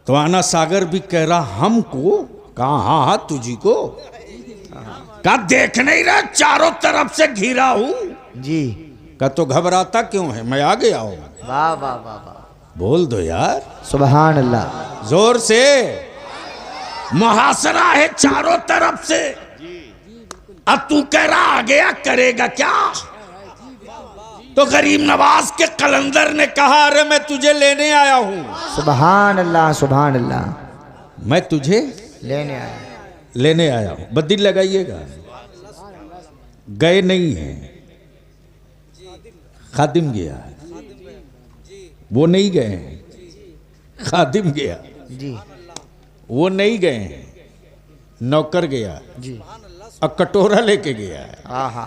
तो आना सागर भी कह रहा हमको, कहा हाँ हाँ तुझी को, कहा देख नहीं रहा चारों तरफ से घिरा हूं जी। का तो घबराता क्यों है, मैं आ गया हूं। वाह वाह वाह वाह, बोल दो यार सुभान अल्लाह। जोर से। मुहासरा है चारों तरफ से, अब तू कह रहा आ गया, करेगा क्या। तो गरीब नवाज के कलंदर ने कहा, अरे मैं तुझे लेने आया हूं। सुभान अल्लाह सुभान अल्लाह। मैं तुझे लेने आया हूं। बद्दिल लगाइएगा। गए नहीं है, खादिम गया है। वो नहीं गए हैं, खादिम गया जी। वो नहीं गए हैं, नौकर गया जी। और कटोरा लेके गया है। आहा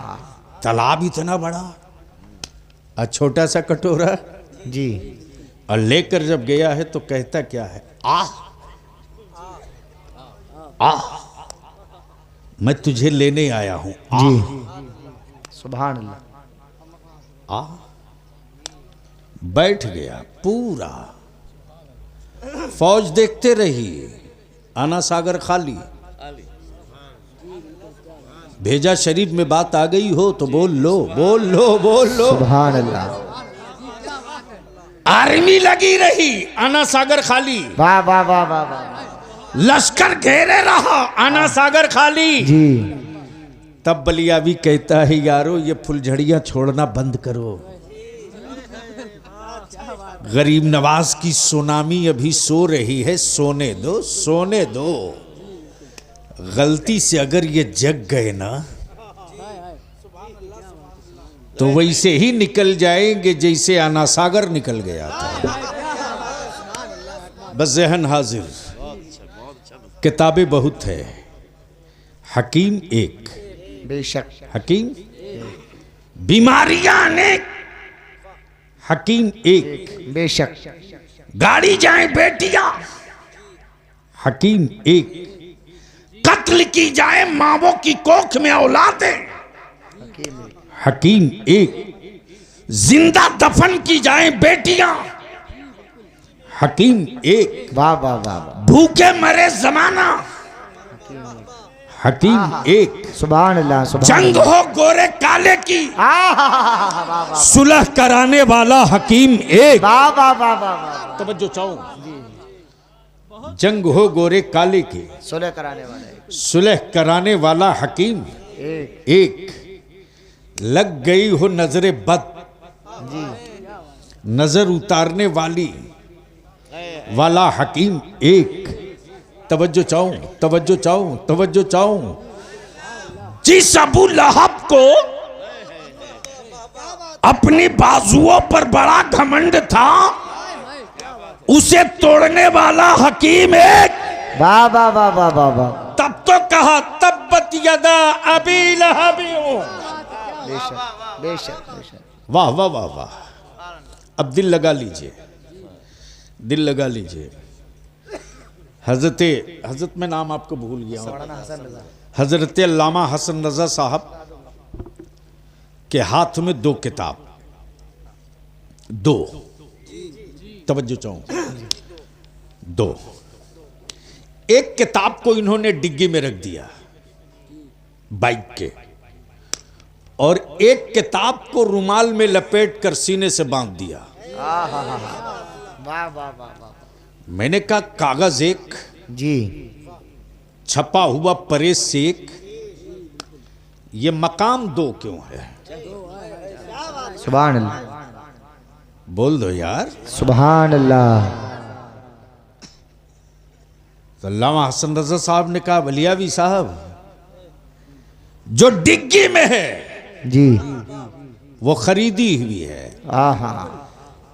तालाब इतना बड़ा और छोटा सा कटोरा, जी। और लेकर जब गया है तो कहता क्या है, आ मैं तुझे लेने आया हूं। जी सुभान अल्लाह। आ बैठ गया। पूरा फौज देखते रही, आना सागर खाली। भेजा शरीफ में बात आ गई हो तो बोल लो बोल लो बोल लो। सुभान अल्लाह। आर्मी लगी रही, आना सागर खाली। वाह वाह वाह वाह वाह। लश्कर घेरे रहा, आना सागर खाली। जी। तब बलियावी कहता है, यारो ये फुलझड़ियां छोड़ना बंद करो। गरीब नवाज की सुनामी अभी सो रही है, सोने दो सोने दो। गलती से अगर ये जग गए ना तो वैसे ही निकल जाएंगे जैसे आना सागर निकल गया था। बस जहन हाजिर। किताबें बहुत है, हकीम एक। बेशक। हकीम बीमारियां अनेक, हकीम एक। बेशक। गाड़ी जाए बेटियां, हकीम एक। कत्ल की जाए मावों की कोख में औलादें, हकीम एक। जिंदा दफन की जाए बेटियां, हकीम एक। वाह वाह वाह वाह। भूखे मरे जमाना, हकीम एक। सुभान अल्लाह सुभान जंग अल्लाह। हो गोरे काले की, वाह सुलह कराने वाला हकीम एक। वाह वाह वाह वाह। तवज्जो चाहूं। जंग हो गोरे काले की, सुलह कराने वाले सुलह कराने वाला हकीम एक। एक। लग गई हो नजरे बद, जी। नजर उतारने वाला हकीम एक। तवज्जो चाहूं तवज्जो चाहूं तवज्जो चाहूं। जिस अबू लहब को अपनी बाजुओं पर बड़ा घमंड था, उसे तोड़ने वाला हकीम एक। वाह वाह वाह वाह वाह वाह। तब तो कहा तब्बत यदा अबी लहबी। बेशक बेशक बेशक। वाह वाह वाह वाह। अब दिल लगा लीजिए, दिल लगा लीजिए। हजरत में नाम आपको भूल गया हूं। हजरत अल्लामा हसन रजा साहब के हाथ में दो किताब, दो। तवज्जो चाहूं। दो। एक किताब को इन्होंने डिग्गी में रख दिया बाइक के, और एक किताब को रुमाल में लपेट कर सीने से बांध दिया। वाह वाह वाह वाह। मैंने कहा कागज एक, जी। छपा हुआ परेश से एक, ये मकाम दो क्यों है। सुभान अल्लाह। बोल दो यार। सुभान अल्लाह। तो अल्लामा हसन रजा साहब ने कहा, वलियावी साहब जो डिग्गी में है जी वो खरीदी हुई है, आहा।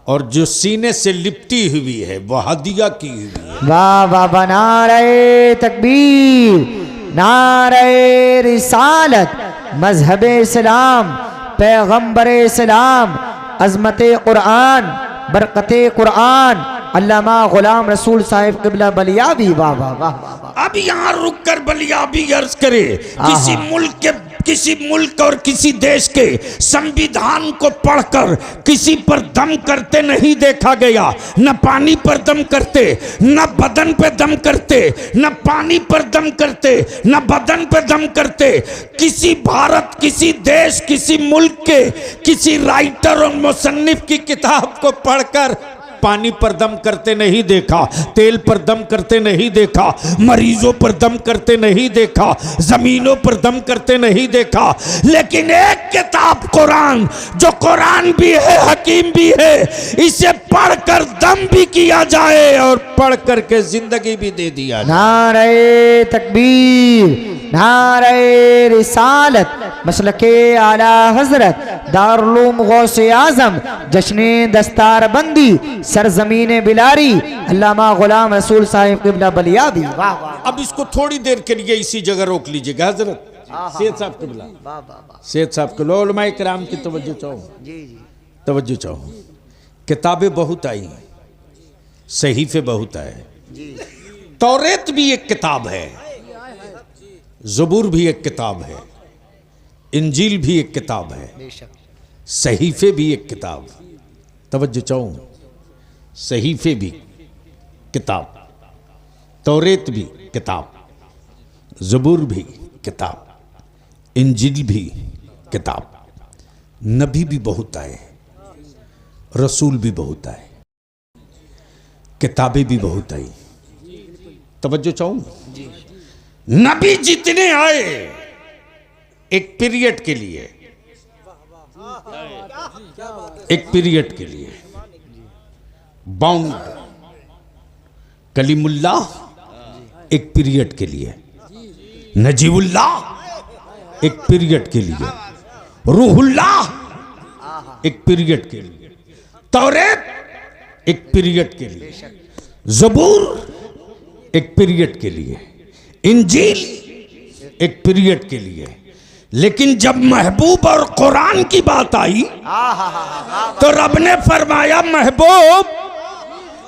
और जो सीने से लिपटी हुई है वो हदिया की हुई है। वाह वाह वाह। नारे तकबीर, नारे रिसालत, मजहब इस्लाम, पैगंबर इस्लाम, अजमत कुरान, बरकते कुरान अल्लामा गुलाम रसूल साहिब क़िबला बलियाबी। वाह वाह वाह वाह। अब यहाँ रुक कर बलियाबी अर्ज करे, किसी मुल्क और किसी देश के संविधान को पढ़कर किसी पर दम करते नहीं देखा गया। न पानी पर दम करते, न बदन पे दम करते, न पानी पर दम करते, न बदन पे दम करते। किसी भारत, किसी देश, किसी मुल्क के किसी राइटर और मुसन्निफ की किताब को पढ़कर पानी पर दम करते नहीं देखा, तेल पर दम करते नहीं देखा, मरीजों पर दम करते नहीं देखा, जमीनों पर दम करते नहीं देखा। लेकिन एक किताब कुरान, जो कुरान भी है हकीम भी है, इसे पढ़कर दम भी किया जाए और पढ़ करके जिंदगी भी दे दिया जाए। नारे तकबीर, नारे रिसालत, मसलके आला हजरत, दारुल उलूम गौसे आजम, जश्ने दस्तार बंदी, सरजमीन बिलारी, अल्लामा गुलाम रसूल साहिब क़िबला बलियाबी। वाह वाह। अब इसको थोड़ी देर के लिए इसी जगह रोक लीजिएगा हजरत। सैयद साहब क़िबला, सैयद साहब के उलमाए किराम की तवज्जो चाहो, तवज्जो चाहो। किताबें बहुत आई, सहीफे बहुत आए। तौरेत भी एक किताब है, ज़बूर भी एक किताब है, इंजील भी एक किताब है, सहीफे भी एक किताब। तवज्जो चाहो, सहीफे भी किताब, तौरेत भी किताब, ज़बूर भी किताब, इंजील भी किताब। नबी भी बहुत आए, रसूल भी बहुत आए, किताबें भी बहुत आई। तवज्जो चाहूं, नबी जितने आए एक पीरियड के लिए, एक पीरियड के लिए बाउंड। कलीमुल्लाह एक पीरियड के लिए, नजीबुल्लाह एक पीरियड के लिए, रूहुल्लाह एक पीरियड के लिए, तौरेत एक पीरियड के लिए, ज़बूर एक पीरियड के लिए, इंजील एक पीरियड के लिए। लेकिन जब महबूब और कुरान की बात आई तो रब ने फरमाया महबूब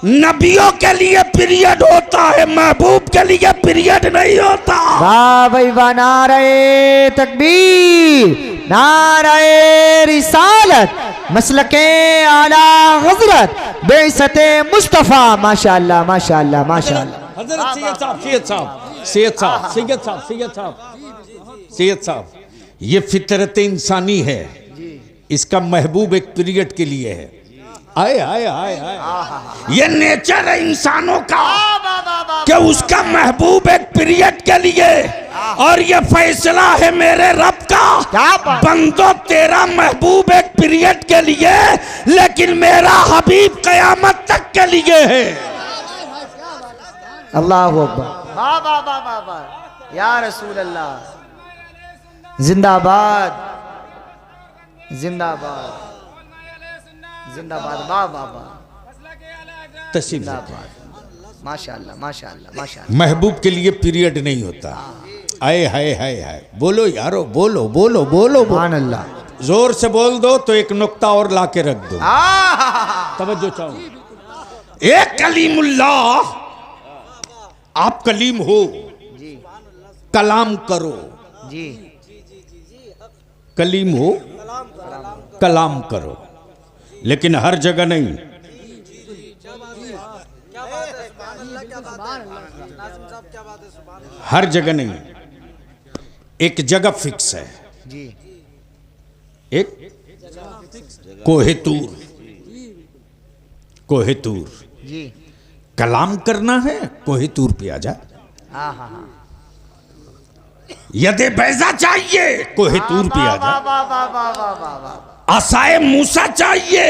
नबियों के लिए पीरियड होता है, महबूब के लिए पीरियड नहीं होता। वाह भाई वाह। नारे तकबीर, नारे रिसालत, मसलके आला हजरत, बेइज्जते मुस्तफा। माशाअल्लाह माशाअल्लाह माशाअल्लाह। हजरत सैयद साहब, सैयद साहब, सैयद साहब, सैयद साहब, सैयद साहब, सैयद साहब, ये फितरत इंसानी है। इसका महबूब एक पीरियड के लिए है। आए आए आए आए, ये नेचर है इंसानों का कि उसका महबूब एक पीरियड के लिए, और ये फैसला है मेरे रब का, बंदो तेरा महबूब एक पीरियड के लिए, लेकिन मेरा हबीब कयामत तक के लिए है। अल्लाह अकबर। वाह वाह वाह वाह वाह या रसूल अल्लाह। जिंदाबाद जिंदाबाद जिंदाबाद। वाह वाह वाह। तस्लीम माशाअल्लाह माशाअल्लाह माशाअल्लाह। महबूब के लिए पीरियड नहीं होता। आए हाय हाय हाय, बोलो यारो, बोलो बोलो बोलो, सुभान अल्लाह। जोर से बोल दो तो एक नुक्ता और ला के रख दो। तवज्जो चाहो, एक कलीमुल्लाह, आप कलीम हो, कलाम करो जी, कलीम हो, कलाम करो, लेकिन हर जगह नहीं। हर जगह नहीं, एक जगह फिक्स है जी। एक कोहेतूर, कोहेतूर जी। कलाम करना है, कोहेतूर पे आ जा। हाँ हाँ हाँ। यदे बैजा चाहिए, कोहेतूर पे आ जा। वाह वाह वाह वाह वाह वाह वाह। आसाए मूसा चाहिए,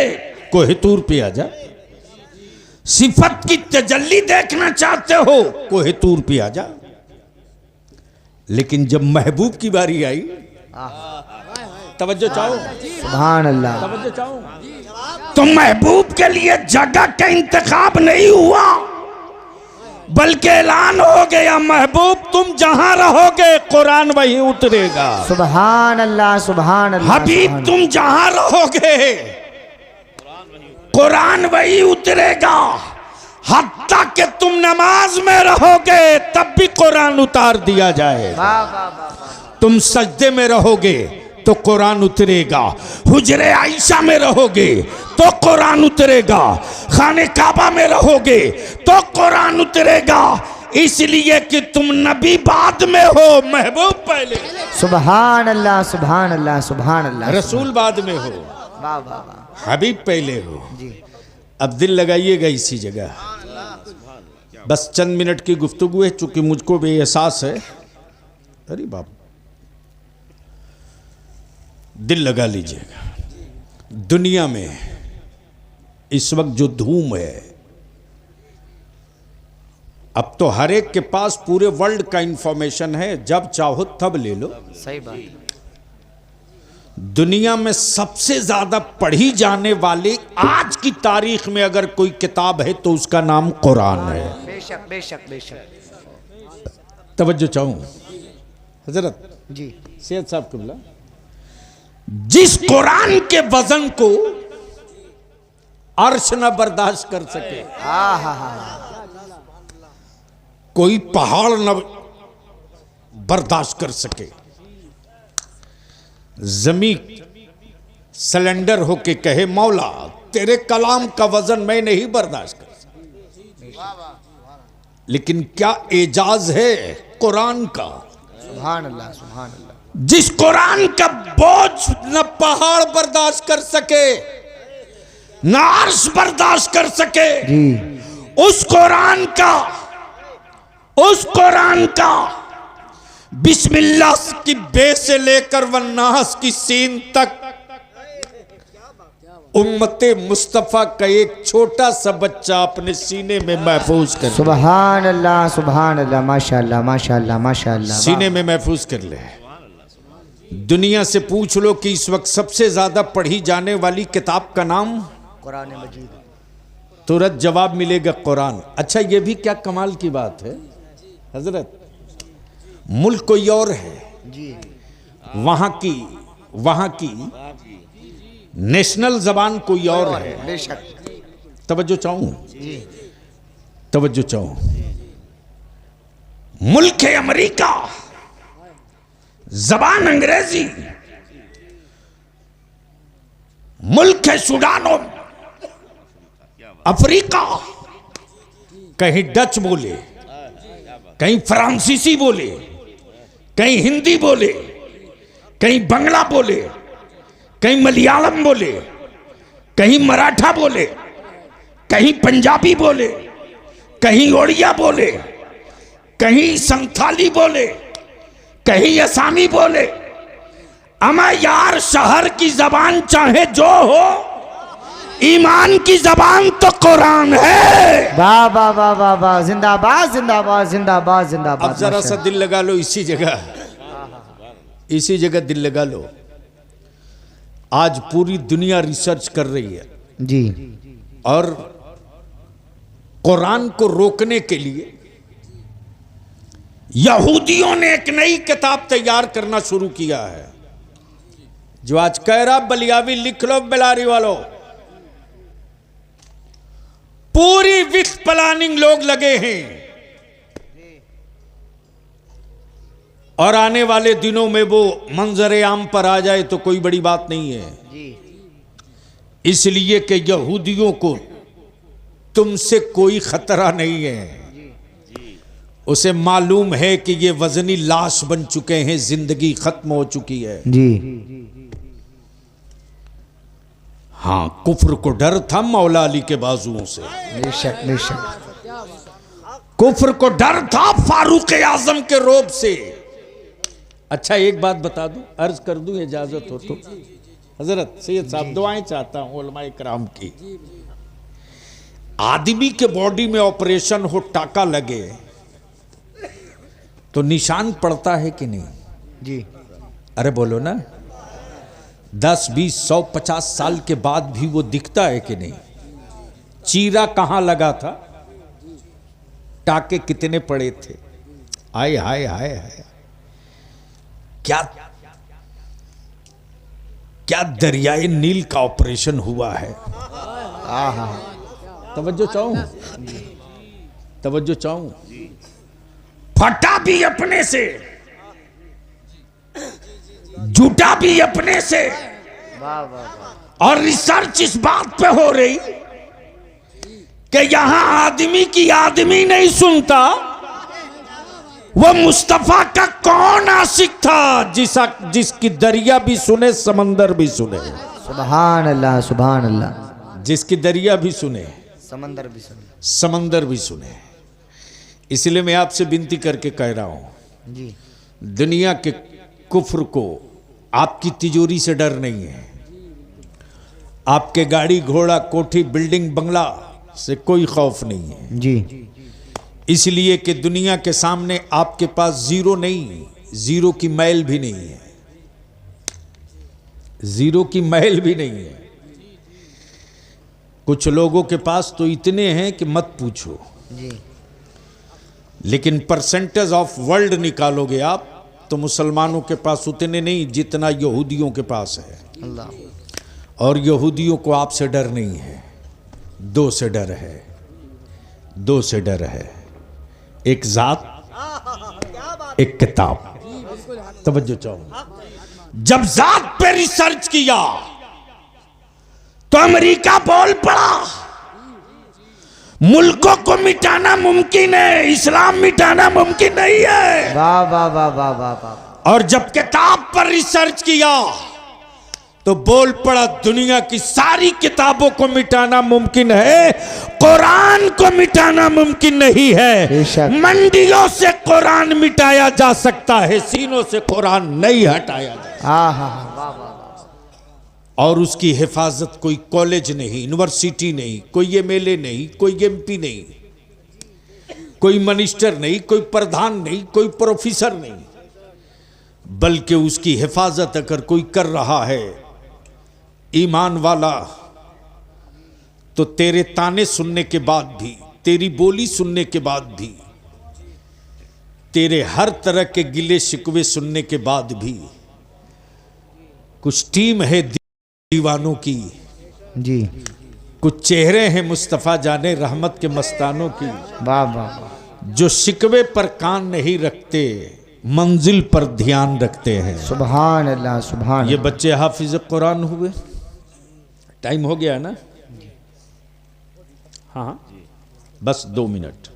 कोहेतूर पे आ जा। सिफत की तजल्ली देखना चाहते हो, कोहेतूर पे आ जा। लेकिन जब महबूब की बारी आई, तवज्जो चाहो, सुभान अल्लाह। तवज्जो चाहो, तो महबूब के लिए जगह का इंतखाब नहीं हुआ, बल्कि ऐलान हो गया महबूब तुम जहां रहोगे कुरान वहीं उतरेगा। सुभान अल्लाह सुभान अल्लाह। हबीब तुम जहां रहोगे कुरान वही उतरेगा। हत्ता कि तुम नमाज में रहोगे तब भी कुरान उतार दिया जाएगा। तुम सजदे में रहोगे तो कुरान उतरेगा। हुजरे आयशा में रहोगे तो कुरान उतरेगा। खाने काबा में रहोगे तो कुरान उतरेगा। इसलिए कि तुम नबी बाद में हो, महबूब पहले। सुभान अल्लाह, सुभान अल्लाह, सुभान अल्लाह। रसूल बाद में हो, वाह वाह वाह हबीब पहले हो। जी। अब दिल लगाइएगा इसी जगह। बस चंद मिनट की गुफ्तगू है, चूंकि मुझको भी एहसास है। अरे बाप, दिल लगा लीजिएगा। दुनिया में इस वक्त जो धूम है, अब तो हर एक के पास पूरे वर्ल्ड का इंफॉर्मेशन है, जब चाहो तब ले लो। सही बात है। दुनिया में सबसे ज्यादा पढ़ी जाने वाली आज की तारीख में अगर कोई किताब है तो उसका नाम कुरान है। बेशक बेशक बेशक। तवज्जो चाहूं हजरत जी। सैयद साहब किबला, जिस कुरान के वजन को अर्श न बर्दाश्त कर सके, कोई पहाड़ न बर्दाश्त कर सके, जमीन सिलेंडर होके कहे मौला तेरे कलाम का वजन मैं नहीं बर्दाश्त कर सकता। लेकिन क्या एजाज है कुरान का। सुभान अल्लाह, सुभान अल्लाह। जिस कुरान का बोझ न पहाड़ बर्दाश्त कर सके न अर्श बर्दाश्त कर सके, जी। उस कुरान का बिस्मिल्लाह की बे से लेकर वन्नास की सीन तक उम्मते मुस्तफा का एक छोटा सा बच्चा अपने सीने में महफूज कर। सुभान अल्लाह, सुभान अल्लाह, माशाअल्लाह, माशाअल्लाह, माशाअल्लाह। सीने में महफूज कर ले। दुनिया से पूछ लो कि इस वक्त सबसे ज्यादा पढ़ी जाने वाली किताब का नाम कुरान मजीद, तुरंत जवाब मिलेगा कुरान। अच्छा, ये भी क्या कमाल की बात है हजरत, मुल्क कोई और है जी, वहां की नेशनल जबान कोई और है। बेशक। तवज्जो चाहूं, जी। तवज्जो चाहूं। मुल्क है अमेरिका, जबान अंग्रेजी। मुल्क है सूडानो अफ्रीका, कहीं डच बोले, कहीं फ्रांसीसी बोले, कहीं हिंदी बोले, कहीं बंगला बोले, कहीं मलयालम बोले, कहीं मराठा बोले, कहीं पंजाबी बोले, कहीं ओड़िया बोले, कहीं संथाली बोले, कहीं असामी बोले। अमा यार, शहर की जबान चाहे जो हो, ईमान की जबान तो कुरान है। वाह वाह वाह वाह वाह, जिंदाबाद जिंदाबाद जिंदाबाद जिंदाबाद। अब जरा सा दिल लगा लो इसी जगह दिल लगा लो। आज पूरी दुनिया रिसर्च कर रही है जी, और कुरान को रोकने के लिए यहूदियों ने एक नई किताब तैयार करना शुरू किया है, जो आज कह रहा बलियावी लिख लो बेलारी वालों। पूरी विथ प्लानिंग लोग लगे हैं और आने वाले दिनों में वो मंजर आम पर आ जाए तो कोई बड़ी बात नहीं है। इसलिए कि यहूदियों को तुमसे कोई खतरा नहीं है। उसे मालूम है कि ये वजनी लाश बन चुके हैं, जिंदगी खत्म हो चुकी है जी। हाँ, कुफ्र को डर था मौला अली के बाजुओं से, बेशक बेशक। कुफ्र को डर था फारूक आजम के रोब से। अच्छा, एक बात बता दूं, अर्ज कर दूं, इजाजत हो तो हजरत सैयद साहब, दुआएं चाहता हूं उलमाए कराम की। आदमी के बॉडी में ऑपरेशन हो, टाका लगे तो निशान पड़ता है कि नहीं जी? अरे बोलो ना, 10, 20, 100, 50 साल के बाद भी वो दिखता है कि नहीं? चीरा कहां लगा था, टाके कितने पड़े थे, हाय हाय हाय हाय, क्या दरियाए नील का ऑपरेशन हुआ है। आहा तवज्जो चाहूं, तवज्जो चाहूं। फटा भी अपने से, जुटा भी अपने से, वाह वाह वाह और रिसर्च इस बात पे हो रही कि यहां आदमी की आदमी नहीं सुनता, वो मुस्तफा का कौन आशिक था जिसकी दरिया भी सुने समंदर भी सुने, सुभान अल्लाह सुभान अल्लाह। जिसकी दरिया भी सुने समंदर भी सुन समंदर भी सुने। इसलिए मैं आपसे विनती करके कह रहा हूं, जी दुनिया के कुफ्र को आपकी तिजोरी से डर नहीं है, आपके गाड़ी घोड़ा कोठी बिल्डिंग बंगला से कोई खौफ नहीं है। जी इसलिए कि दुनिया के सामने आपके पास जीरो नहीं, जीरो की मैल भी नहीं है, जीरो की मैल भी नहीं है। कुछ लोगों के पास तो इतने हैं कि मत पूछो, जी लेकिन परसेंटेज ऑफ वर्ल्ड निकालोगे आप तो मुसलमानों के पास उतने नहीं जितना यहूदियों के पास है। अल्लाह और यहूदियों को आपसे डर नहीं है, दो से डर है, दो से डर है, एक जात, एक किताब। तवज्जो चाहो। जब जात पे रिसर्च किया तो अमेरिका बोल पड़ा मुल्कों को मिटाना मुमकिन है, इस्लाम मिटाना मुमकिन नहीं है। वाह वाह वाह वाह वाह वाह। और जब किताब पर रिसर्च किया तो बोल पड़ा दुनिया की सारी किताबों को मिटाना मुमकिन है, कुरान को मिटाना मुमकिन नहीं है। बेशक। मंडियों से कुरान मिटाया जा सकता है, सीनों से कुरान नहीं हटाया जा सकता। आहा वाह वाह वाह। और उसकी हिफाजत कोई कॉलेज नहीं, यूनिवर्सिटी नहीं, कोई एमएलए नहीं, कोई एमपी नहीं, कोई मिनिस्टर नहीं, कोई प्रधान नहीं, कोई प्रोफेसर नहीं, बल्कि उसकी हिफाजत अगर कोई कर रहा है ईमान वाला तो तेरे ताने सुनने के बाद भी, तेरी बोली सुनने के बाद भी, तेरे हर तरह के गिले शिकवे सुनने के बाद भी कुछ टीम है दीवानों की, जी कुछ चेहरे हैं मुस्तफ़ा जाने रहमत के मस्तानों की, वाह वाह वाह। जो शिकवे पर कान नहीं रखते, मंजिल पर ध्यान रखते हैं। सुभान अल्लाह सुभान ये अल्लाह। बच्चे हाफिज कुरान हुए। टाइम हो गया है ना? हाँ बस 2 मिनट,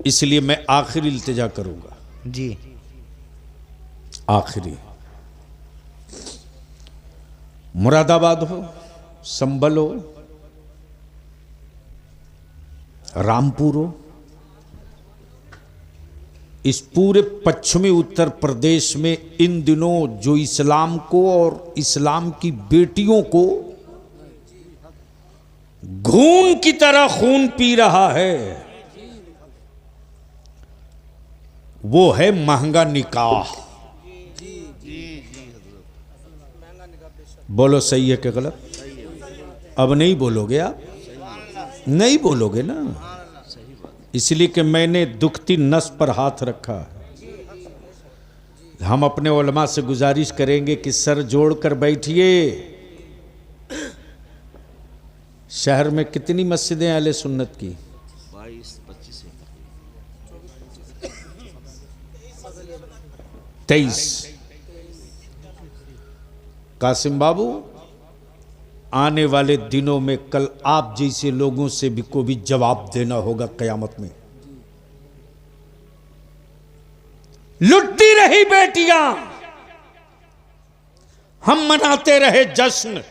इसलिए मैं आखिरी इल्तिजा करूंगा, जी आखिरी। मुरादाबाद हो, संभल हो, रामपुर हो, इस पूरे पश्चिमी उत्तर प्रदेश में इन दिनों जो इस्लाम को और इस्लाम की बेटियों को खून की तरह खून पी रहा है, वो है महंगा निकाह। बोलो सही है कि गलत? अब नहीं बोलोगे आप, नहीं बोलोगे ना, इसलिए कि मैंने दुखती नस पर हाथ रखा है। हम अपने उलमा से गुजारिश करेंगे कि सर जोड़कर बैठिए। शहर में कितनी मस्जिदें अहले सुन्नत की? 22-25 23। कासिम बाबू, आने वाले दिनों में कल आप जैसे लोगों से भी को भी जवाब देना होगा कयामत में। लुटती रही बेटियां, हम मनाते रहे जश्न,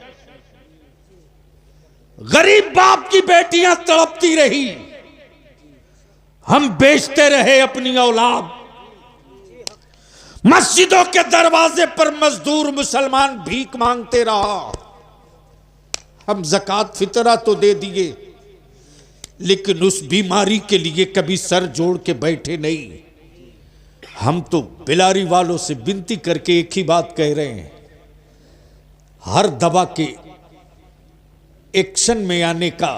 गरीब बाप की बेटियां तड़पती रही, हम बेचते रहे अपनी औलाद। मस्जिदों के दरवाजे पर मजदूर मुसलमान भीख मांगते रहा, हम ज़कात फितरा तो दे दिए, लेकिन उस बीमारी के लिए कभी सर जोड़ के बैठे नहीं। हम तो बिलारी वालों से विनती करके एक ही बात कह रहे हैं, हर दवा के एक्शन में आने का,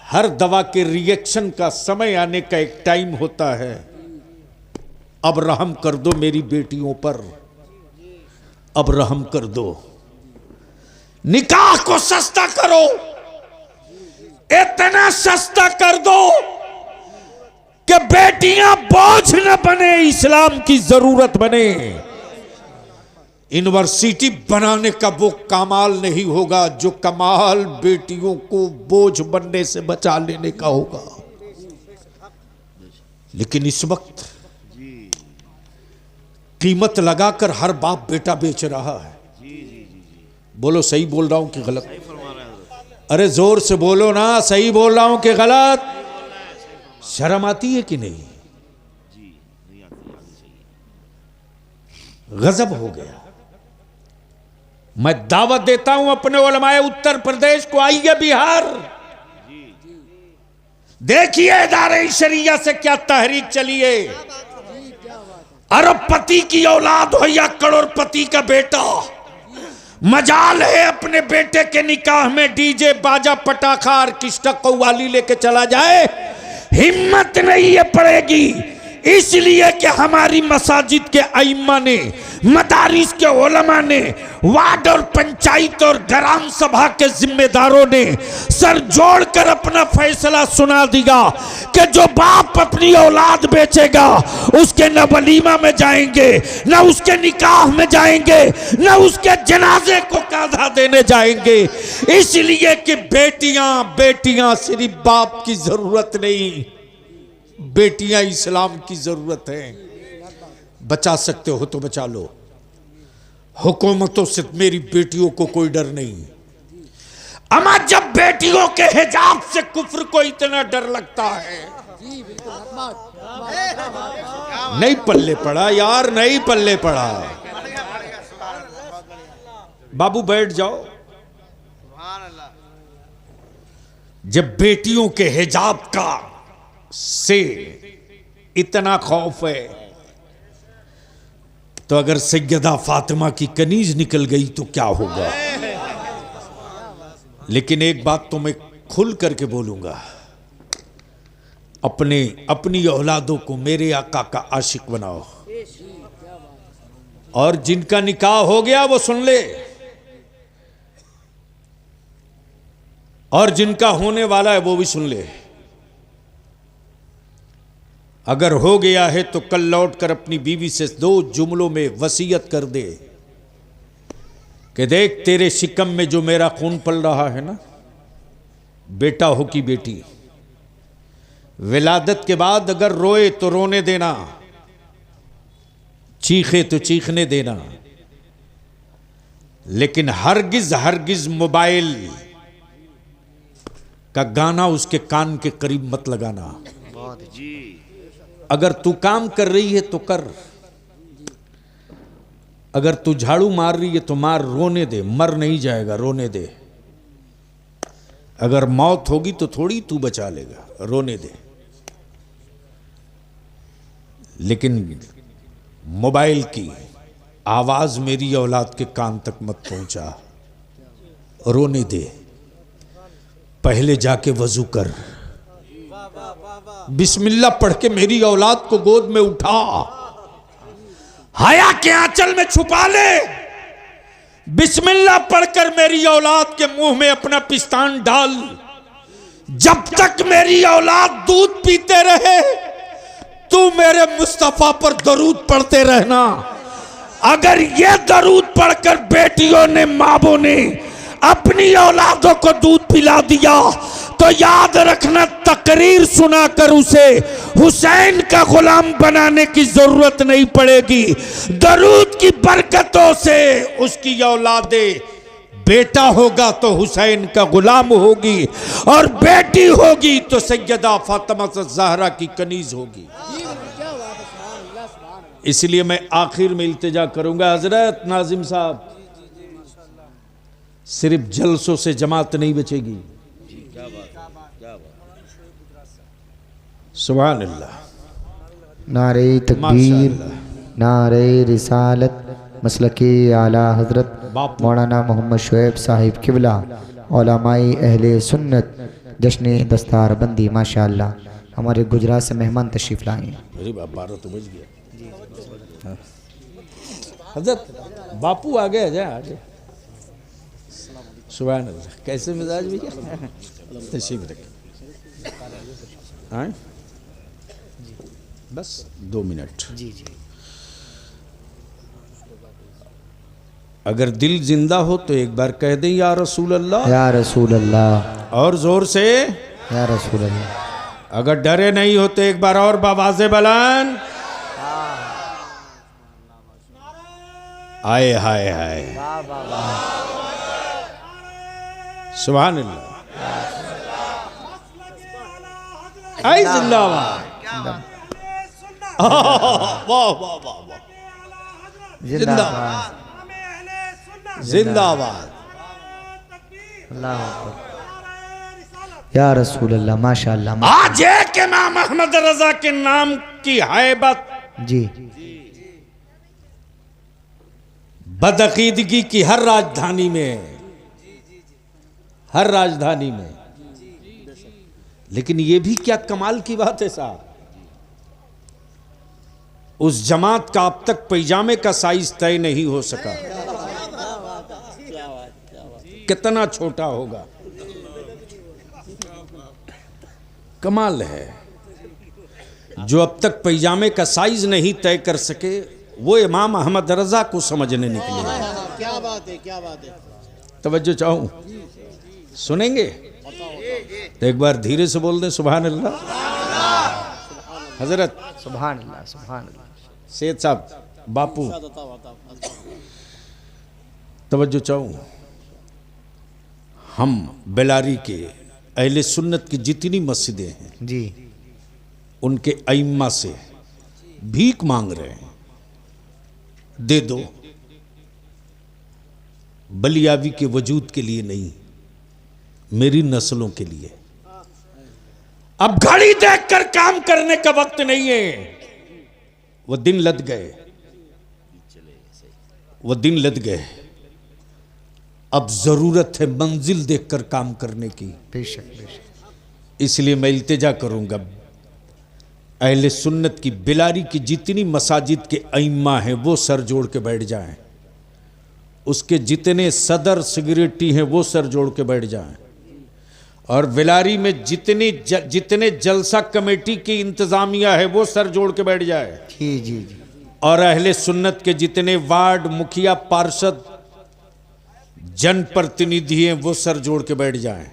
हर दवा के रिएक्शन का समय आने का एक टाइम होता है। अब रहम कर दो मेरी बेटियों पर, अब रहम कर दो। निकाह को सस्ता करो, इतना सस्ता कर दो कि बेटियां बोझ न बने, इस्लाम की जरूरत बने। यूनिवर्सिटी बनाने का वो कमाल नहीं होगा जो कमाल बेटियों को बोझ बनने से बचा लेने का होगा। लेकिन इस वक्त कीमत लगाकर हर बाप बेटा बेच रहा है। बोलो सही बोल रहा हूं कि गलत? अरे जोर से बोलो ना, सही बोल रहा हूं कि गलत? शर्म आती है कि नहीं? गजब हो गया। मैं दावत देता हूं अपने उलमाए उत्तर प्रदेश को, आइए बिहार, देखिए इदारे शरिया से क्या तहरीक चली है। अरबपति की औलाद हो या करोड़पति का बेटा, मजाल है अपने बेटे के निकाह में डीजे बाजा पटाखा ऑर्केस्ट्रा कव्वाली लेके चला जाए, हिम्मत नहीं है पड़ेगी। इसलिए कि हमारी मसाजिद के अइम्मा ने, मदारिस के उलमा ने, वार्ड और पंचायत और ग्राम सभा के जिम्मेदारों ने सर जोड़कर अपना फैसला सुना दिया कि जो बाप अपनी औलाद बेचेगा उसके न वलीमा में जाएंगे, न उसके निकाह में जाएंगे, न उसके जनाजे को कांधा देने जाएंगे। इसलिए कि बेटियां सिर्फ बाप की जरूरत नहीं, बेटियां इस्लाम की जरूरत है। बचा सकते हो तो बचा लो। हुकूमतों से मेरी बेटियों को कोई डर नहीं। अमा जब बेटियों के हिजाब से कुफ्र को इतना डर लगता है, नहीं पल्ले पड़ा यार, नहीं पल्ले पड़ा। बाबू बैठ जाओ। जब बेटियों के हिजाब का से इतना खौफ है तो अगर सैयदा फातिमा की कनीज निकल गई तो क्या होगा। लेकिन एक बात तो मैं खुल करके बोलूंगा, अपनी औलादों को मेरे आका का आशिक बनाओ, और जिनका निकाह हो गया वो सुन ले, और जिनका होने वाला है वो भी सुन ले। अगर हो गया है तो कल लौटकर अपनी बीवी से 2 जुमलों में वसीयत कर दे कि देख तेरे शिकम में जो मेरा खून पल रहा है ना, बेटा हो कि बेटी, विलादत के बाद अगर रोए तो रोने देना, चीखे तो चीखने देना, लेकिन हरगिज मोबाइल का गाना उसके कान के करीब मत लगाना। अगर तू काम कर रही है तो कर, अगर तू झाड़ू मार रही है तो मार, रोने दे, मर नहीं जाएगा, रोने दे। अगर मौत होगी तो थोड़ी तू बचा लेगा, रोने दे। लेकिन मोबाइल की आवाज मेरी औलाद के कान तक मत पहुंचा, रोने दे। पहले जाके वजू कर, बिस्मिल्लाह पढ़ के मेरी औलाद को गोद में उठा, हया के आंचल में छुपा ले, बिस्मिल्लाह पढ़कर मेरी औलाद के मुंह में अपना पिस्तान डाल। जब तक मेरी औलाद दूध पीते रहे तू मेरे मुस्तफा पर दरूद पढ़ते रहना। अगर ये दरूद पढ़कर बेटियों ने, माँ ने अपनी औलादों को दूध पिला दिया तो याद रखना, तकरीर सुनाकर उसे हुसैन का गुलाम बनाने की जरूरत नहीं पड़ेगी। दरूद की बरकतों से उसकी औलादे, बेटा होगा तो हुसैन का गुलाम होगी, और बेटी होगी तो सैयदा फातिमा ज़हरा की कनीज होगी। इसलिए मैं आखिर में इल्तिजा करूंगा, हजरत नाजिम साहब, सिर्फ जलसों से जमात नहीं बचेगी। सुभान अल्लाह। नारे तकबीर, नारे रिसालत, मसलके आला हजरत मौलाना मोहम्मद शुएब साहिब किबला, उलमाए अहले सुन्नत, जश्न दस्तारबंदी। माशाअल्लाह हमारे गुजरात से मेहमान तशरीफ़ लाए। अरे 12 तो बज गया। हजरत बापू आ गए, आगे सुभान अल्लाह। कैसे मिजाज भैया? तशरीफ रखें। हाँ बस 2 मिनट। जी जी। अगर दिल जिंदा हो तो एक बार कह दें या रसूल अल्लाह। या रसूल अल्लाह। और जोर से। या रसूल अल्लाह। अगर डरे नहीं हो तो एक बार और बावाज़े बुलंद। आए हाय हाय। सुभान अल्लाह। आई जिंदाबाद। वाह वाह वाह वाह। जिंदाबाद। जिंदाबाद। अल्लाह अकबर। या रसूल अल्लाह। माशाअल्लाह। आज एक इमाम अहमद रजा के नाम की हैबत जी। बदअकीदगी की हर राजधानी में, हर राजधानी में। लेकिन यह भी क्या कमाल की बात है साहब, उस जमात का अब तक पैजामे का साइज तय नहीं हो सका। कितना छोटा होगा, कमाल है। जो अब तक पैजामे का साइज नहीं तय कर सके वो इमाम अहमद रजा को समझने निकले। क्या बात है, क्या बात है। तवज्जो चाहूं, सुनेंगे तो एक बार धीरे से बोल दें सुभान अल्लाह। हजरत सुभान अल्लाह। सुभान अल्लाह। सेठ साहब, बापू, तवज्जो चाहूं। हम बेलारी के अहले सुन्नत की जितनी मस्जिदें हैं जी, उनके अइम्मा से भीख मांग रहे हैं, दे दो। बलियावी के वजूद के लिए नहीं, मेरी नस्लों के लिए। अब घड़ी देखकर काम करने का वक्त नहीं है। वो दिन लद गए, वो दिन लद गए। अब जरूरत है मंजिल देखकर काम करने की। बेशक बेशक। इसलिए मैं इल्तिजा करूंगा, अहले सुन्नत की बिलारी की जितनी मसाजिद के अइम्मा हैं वो सर जोड़ के बैठ जाएं, उसके जितने सदर सिगरेटी हैं वो सर जोड़ के बैठ जाएं, और बिलारी में जितने जलसा कमेटी की इंतजामिया है वो सर जोड़ के बैठ जाए। जी जी जी। और अहले सुन्नत के जितने वार्ड मुखिया, पार्षद, जनप्रतिनिधि हैं वो सर जोड़ के बैठ जाएं।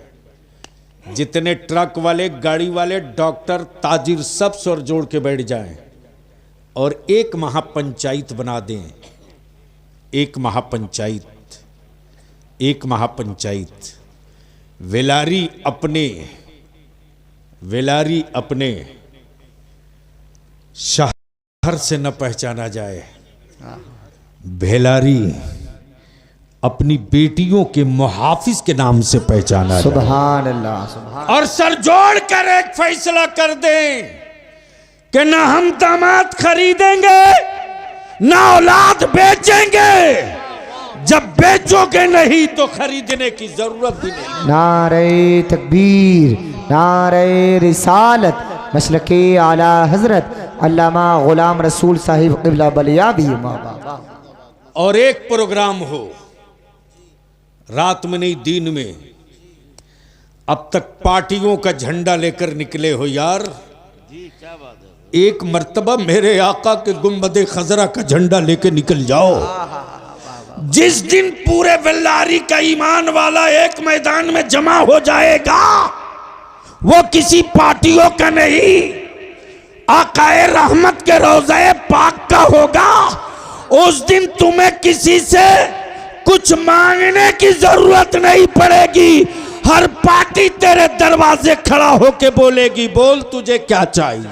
जितने ट्रक वाले, गाड़ी वाले, डॉक्टर, ताजिर, सब सर जोड़ के बैठ जाएं और एक महापंचायत बना दें। एक महापंचायत, एक महापंचायत। वेलारी अपने शहर से न पहचाना जाए, भेलारी अपनी बेटियों के मुहाफिज के नाम से पहचाना जाए। सुभान अल्लाह। सुभान। और सर जोड़ कर एक फैसला कर दें कि ना हम दामाद खरीदेंगे ना औलाद बेचेंगे। जब बेचोगे नहीं तो खरीदने की जरूरत भी नहीं। नारे तकबीर, नारे रिसालत, मसलके आला हजरत अल्लामा गुलाम रसूल साहिब क़िबला बलियावी। और एक प्रोग्राम हो, रात में नहीं दिन में। अब तक पार्टियों का झंडा लेकर निकले हो यार, एक मर्तबा मेरे आका के गुंबदे खजरा का झंडा लेकर निकल जाओ। जिस दिन पूरे बेल्लारी का ईमान वाला एक मैदान में जमा हो जाएगा, वो किसी पार्टियों का नहीं, आकाए रहमत के रोज़े पाक का होगा। उस दिन तुम्हें किसी से कुछ मांगने की जरूरत नहीं पड़ेगी। हर पार्टी तेरे दरवाजे खड़ा होके बोलेगी, बोल तुझे क्या चाहिए।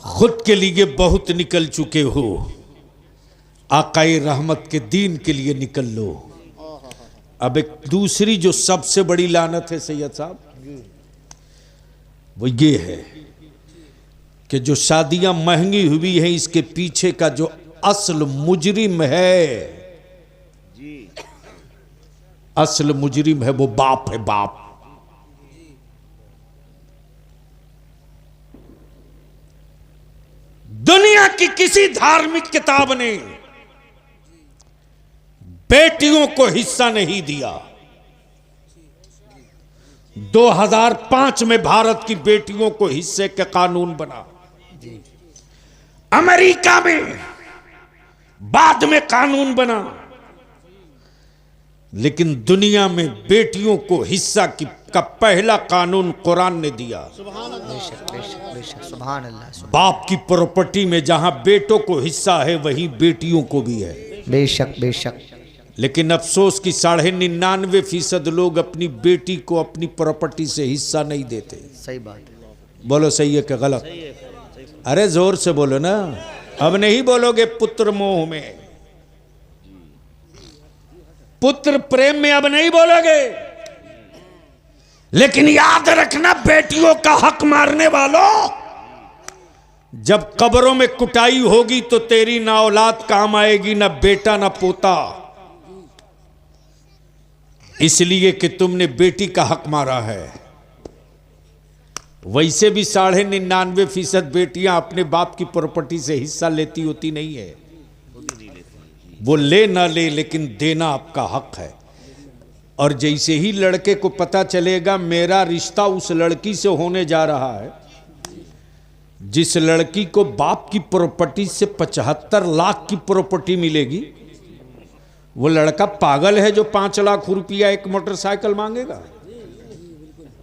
खुद के लिए बहुत निकल चुके हो, आकाए रहमत के दीन के लिए निकल लो। अब एक दूसरी जो सबसे बड़ी लानत है सैयद साहब, वो ये है कि जो शादियां महंगी हुई हैं, इसके पीछे का जो असल मुजरिम है, असल मुजरिम है वो बाप है, बाप। दुनिया की किसी धार्मिक किताब ने बेटियों को हिस्सा नहीं दिया। 2005 में भारत की बेटियों को हिस्से का कानून बना। अमेरिका में बाद में कानून बना, लेकिन दुनिया में बेटियों को हिस्सा का पहला कानून कुरान ने दिया। सुभान अल्लाह। बाप की प्रॉपर्टी में जहां बेटों को हिस्सा है वहीं बेटियों को भी है। बेशक बेशक। लेकिन अफसोस कि 99.5% लोग अपनी बेटी को अपनी प्रॉपर्टी से हिस्सा नहीं देते। सही बात है। बोलो सही है कि गलत? अरे जोर से बोलो ना, अब नहीं बोलोगे पुत्र मोह में, पुत्र प्रेम में अब नहीं बोलोगे। लेकिन याद रखना बेटियों का हक मारने वालों, जब कब्रों में कुटाई होगी तो तेरी ना औलाद काम आएगी, ना बेटा ना पोता, इसलिए कि तुमने बेटी का हक मारा है। वैसे भी 99.5% बेटियां अपने बाप की प्रॉपर्टी से हिस्सा लेती होती नहीं है। वो ले ना ले, लेकिन देना आपका हक है। और जैसे ही लड़के को पता चलेगा मेरा रिश्ता उस लड़की से होने जा रहा है, जिस लड़की को बाप की प्रॉपर्टी से 75 लाख की प्रॉपर्टी मिलेगी, वो लड़का पागल है जो 5 लाख रुपया एक मोटरसाइकिल मांगेगा?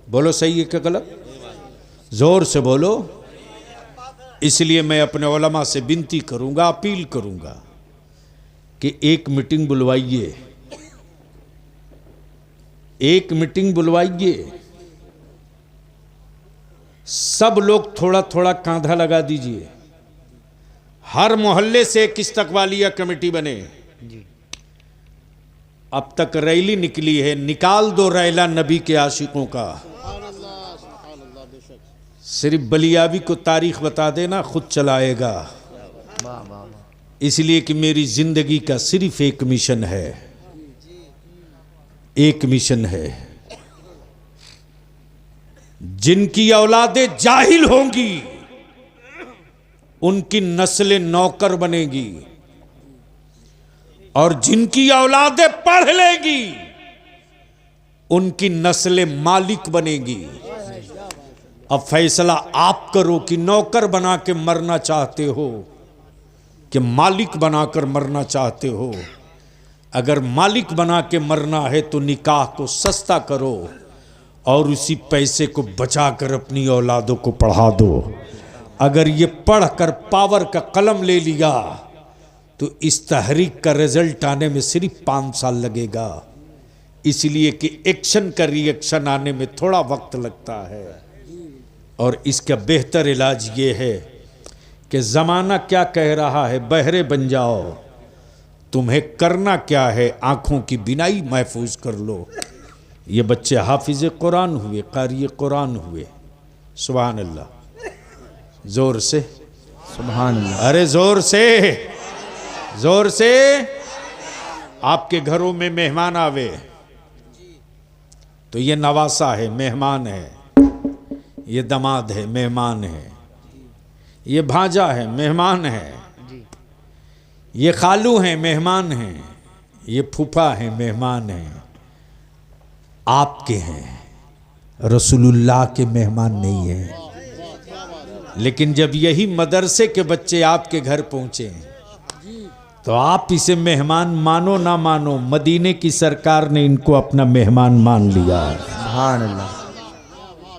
बोलो सही है कि गलत? जोर से बोलो। इसलिए मैं अपने उलमा से विनती करूंगा, अपील करूंगा कि एक मीटिंग बुलवाइए, एक मीटिंग बुलवाइए। सब लोग थोड़ा थोड़ा कांधा लगा दीजिए। हर मोहल्ले से एक इस्तकबालिया कमेटी बने। अब तक रैली निकली है, निकाल दो रैला नबी के आशिकों का। सिर्फ बलियावी को तारीख बता देना, खुद चलाएगा। इसलिए कि मेरी जिंदगी का सिर्फ एक मिशन है, एक मिशन है। जिनकी औलादें जाहिल होंगी उनकी नस्लें नौकर बनेगी, और जिनकी औलादें पढ़ लेगी उनकी नस्लें मालिक बनेगी। अब फैसला आप करो कि नौकर बना के मरना चाहते हो कि मालिक बनाकर मरना चाहते हो। अगर मालिक बना के मरना है तो निकाह को सस्ता करो और उसी पैसे को बचाकर अपनी औलादों को पढ़ा दो। अगर ये पढ़कर पावर का कलम ले लिया तो इस तहरीक का रिजल्ट आने में सिर्फ 5 साल लगेगा। इसलिए कि एक्शन का रिएक्शन आने में थोड़ा वक्त लगता है, और इसका बेहतर इलाज ये है कि ज़माना क्या कह रहा है, बहरे बन जाओ, तुम्हें करना क्या है, आँखों की बिनाई महफूज कर लो। ये बच्चे हाफिज कुरान हुए, कारी कुरान हुए। सुभान अल्लाह। जोर से सुभान अल्लाह। अरे जोर से, जोर से। आपके घरों में मेहमान आवे तो ये नवासा है, मेहमान है। ये दमाद है, मेहमान है। ये भांजा है, मेहमान है। ये खालू हैं, मेहमान हैं। ये फूफा हैं, मेहमान हैं। आपके हैं, रसूलुल्लाह के मेहमान नहीं हैं। लेकिन जब यही मदरसे के बच्चे आपके घर पहुंचे तो आप इसे मेहमान मानो ना मानो, मदीने की सरकार ने इनको अपना मेहमान मान लिया है। सुभान अल्लाह।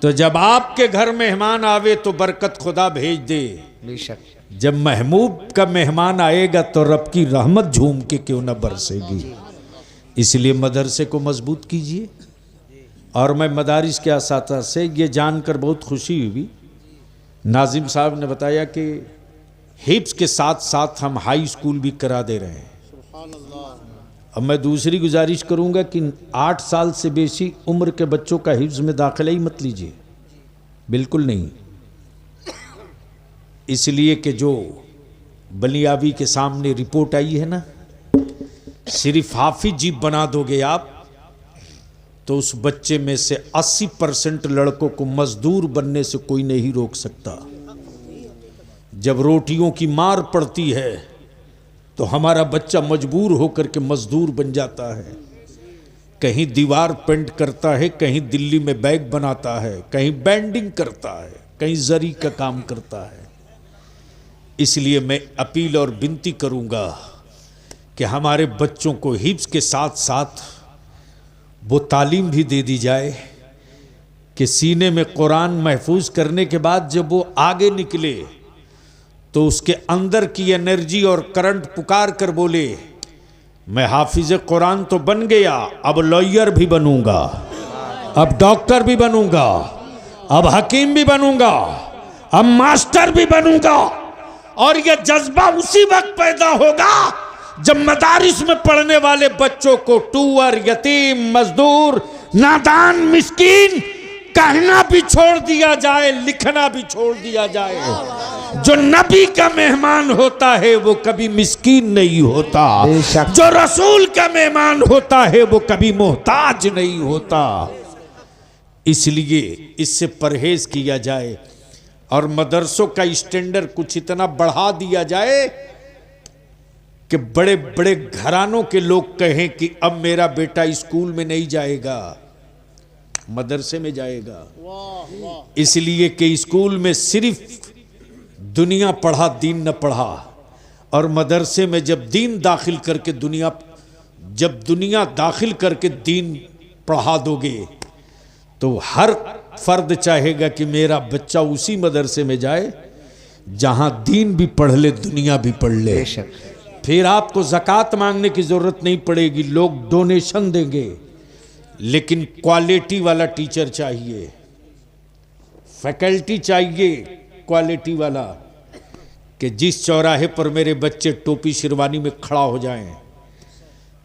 तो जब आपके घर मेहमान आवे तो बरकत खुदा भेज दे। बेशक। जब महबूब का मेहमान आएगा तो रब की रहमत झूम के क्यों न बरसेगी। इसलिए मदरसे को मजबूत कीजिए। और मैं मदारिस के असातिज़ा से ये जानकर बहुत खुशी हुई, नाजिम साहब ने बताया कि हिफ्ज़ के साथ साथ हम हाई स्कूल भी करा दे रहे हैं। अब मैं दूसरी गुजारिश करूंगा कि 8 साल से बेसी उम्र के बच्चों का हिफ्ज़ में दाखिला ही मत लीजिए, बिल्कुल नहीं। इसलिए कि जो बलियावी के सामने रिपोर्ट आई है ना, सिर्फ हाफिज जी बना दोगे आप तो उस बच्चे में से 80% लड़कों को मजदूर बनने से कोई नहीं रोक सकता। जब रोटियों की मार पड़ती है तो हमारा बच्चा मजबूर होकर के मजदूर बन जाता है, कहीं दीवार पेंट करता है, कहीं दिल्ली में बैग बनाता है, कहीं बैंडिंग करता है, कहीं जरी का काम करता है। इसलिए मैं अपील और विनती करूंगा कि हमारे बच्चों को हिफ्ज के साथ साथ वो तालीम भी दे दी जाए कि सीने में कुरान महफूज करने के बाद जब वो आगे निकले तो उसके अंदर की एनर्जी और करंट पुकार कर बोले, मैं हाफिज कुरान तो बन गया, अब लॉयर भी बनूंगा, अब डॉक्टर भी बनूंगा, अब हकीम भी बनूंगा, अब मास्टर भी बनूंगा। और यह जज्बा उसी वक्त पैदा होगा जब मदारिस में पढ़ने वाले बच्चों को टूअर, यतीम, मजदूर, नादान, मिस्कीन कहना भी छोड़ दिया जाए, लिखना भी छोड़ दिया जाए। जो नबी का मेहमान होता है वो कभी मिस्कीन नहीं होता, जो रसूल का मेहमान होता है वो कभी मोहताज नहीं होता। इसलिए इससे परहेज किया जाए और मदरसों का स्टैंडर्ड कुछ इतना बढ़ा दिया जाए कि बड़े बड़े घरानों के लोग कहें कि अब मेरा बेटा स्कूल में नहीं जाएगा, मदरसे में जाएगा। इसलिए कि स्कूल में सिर्फ दुनिया पढ़ा, दीन न पढ़ा, और मदरसे में जब दीन दाखिल करके जब दुनिया दाखिल करके दीन पढ़ा दोगे तो हर फर्द चाहेगा कि मेरा बच्चा उसी मदरसे में जाए जहां दीन भी पढ़ ले, दुनिया भी पढ़ ले। फिर आपको ज़कात मांगने की ज़रूरत नहीं पड़ेगी, लोग डोनेशन देंगे, लेकिन क्वालिटी वाला टीचर चाहिए, फैकल्टी चाहिए क्वालिटी वाला, कि जिस चौराहे पर मेरे बच्चे टोपी शेरवानी में खड़ा हो जाएं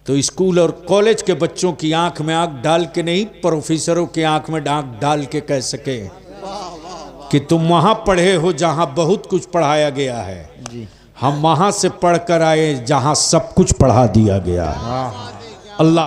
तो स्कूल और कॉलेज के बच्चों की आंख में आंख डाल के नहीं, प्रोफेसरों की आंख में आंख डाल के कह सके कि तुम वहां पढ़े हो जहां बहुत कुछ पढ़ाया गया है, हम वहां से पढ़कर आए जहां सब कुछ पढ़ा दिया गया है। अल्लाह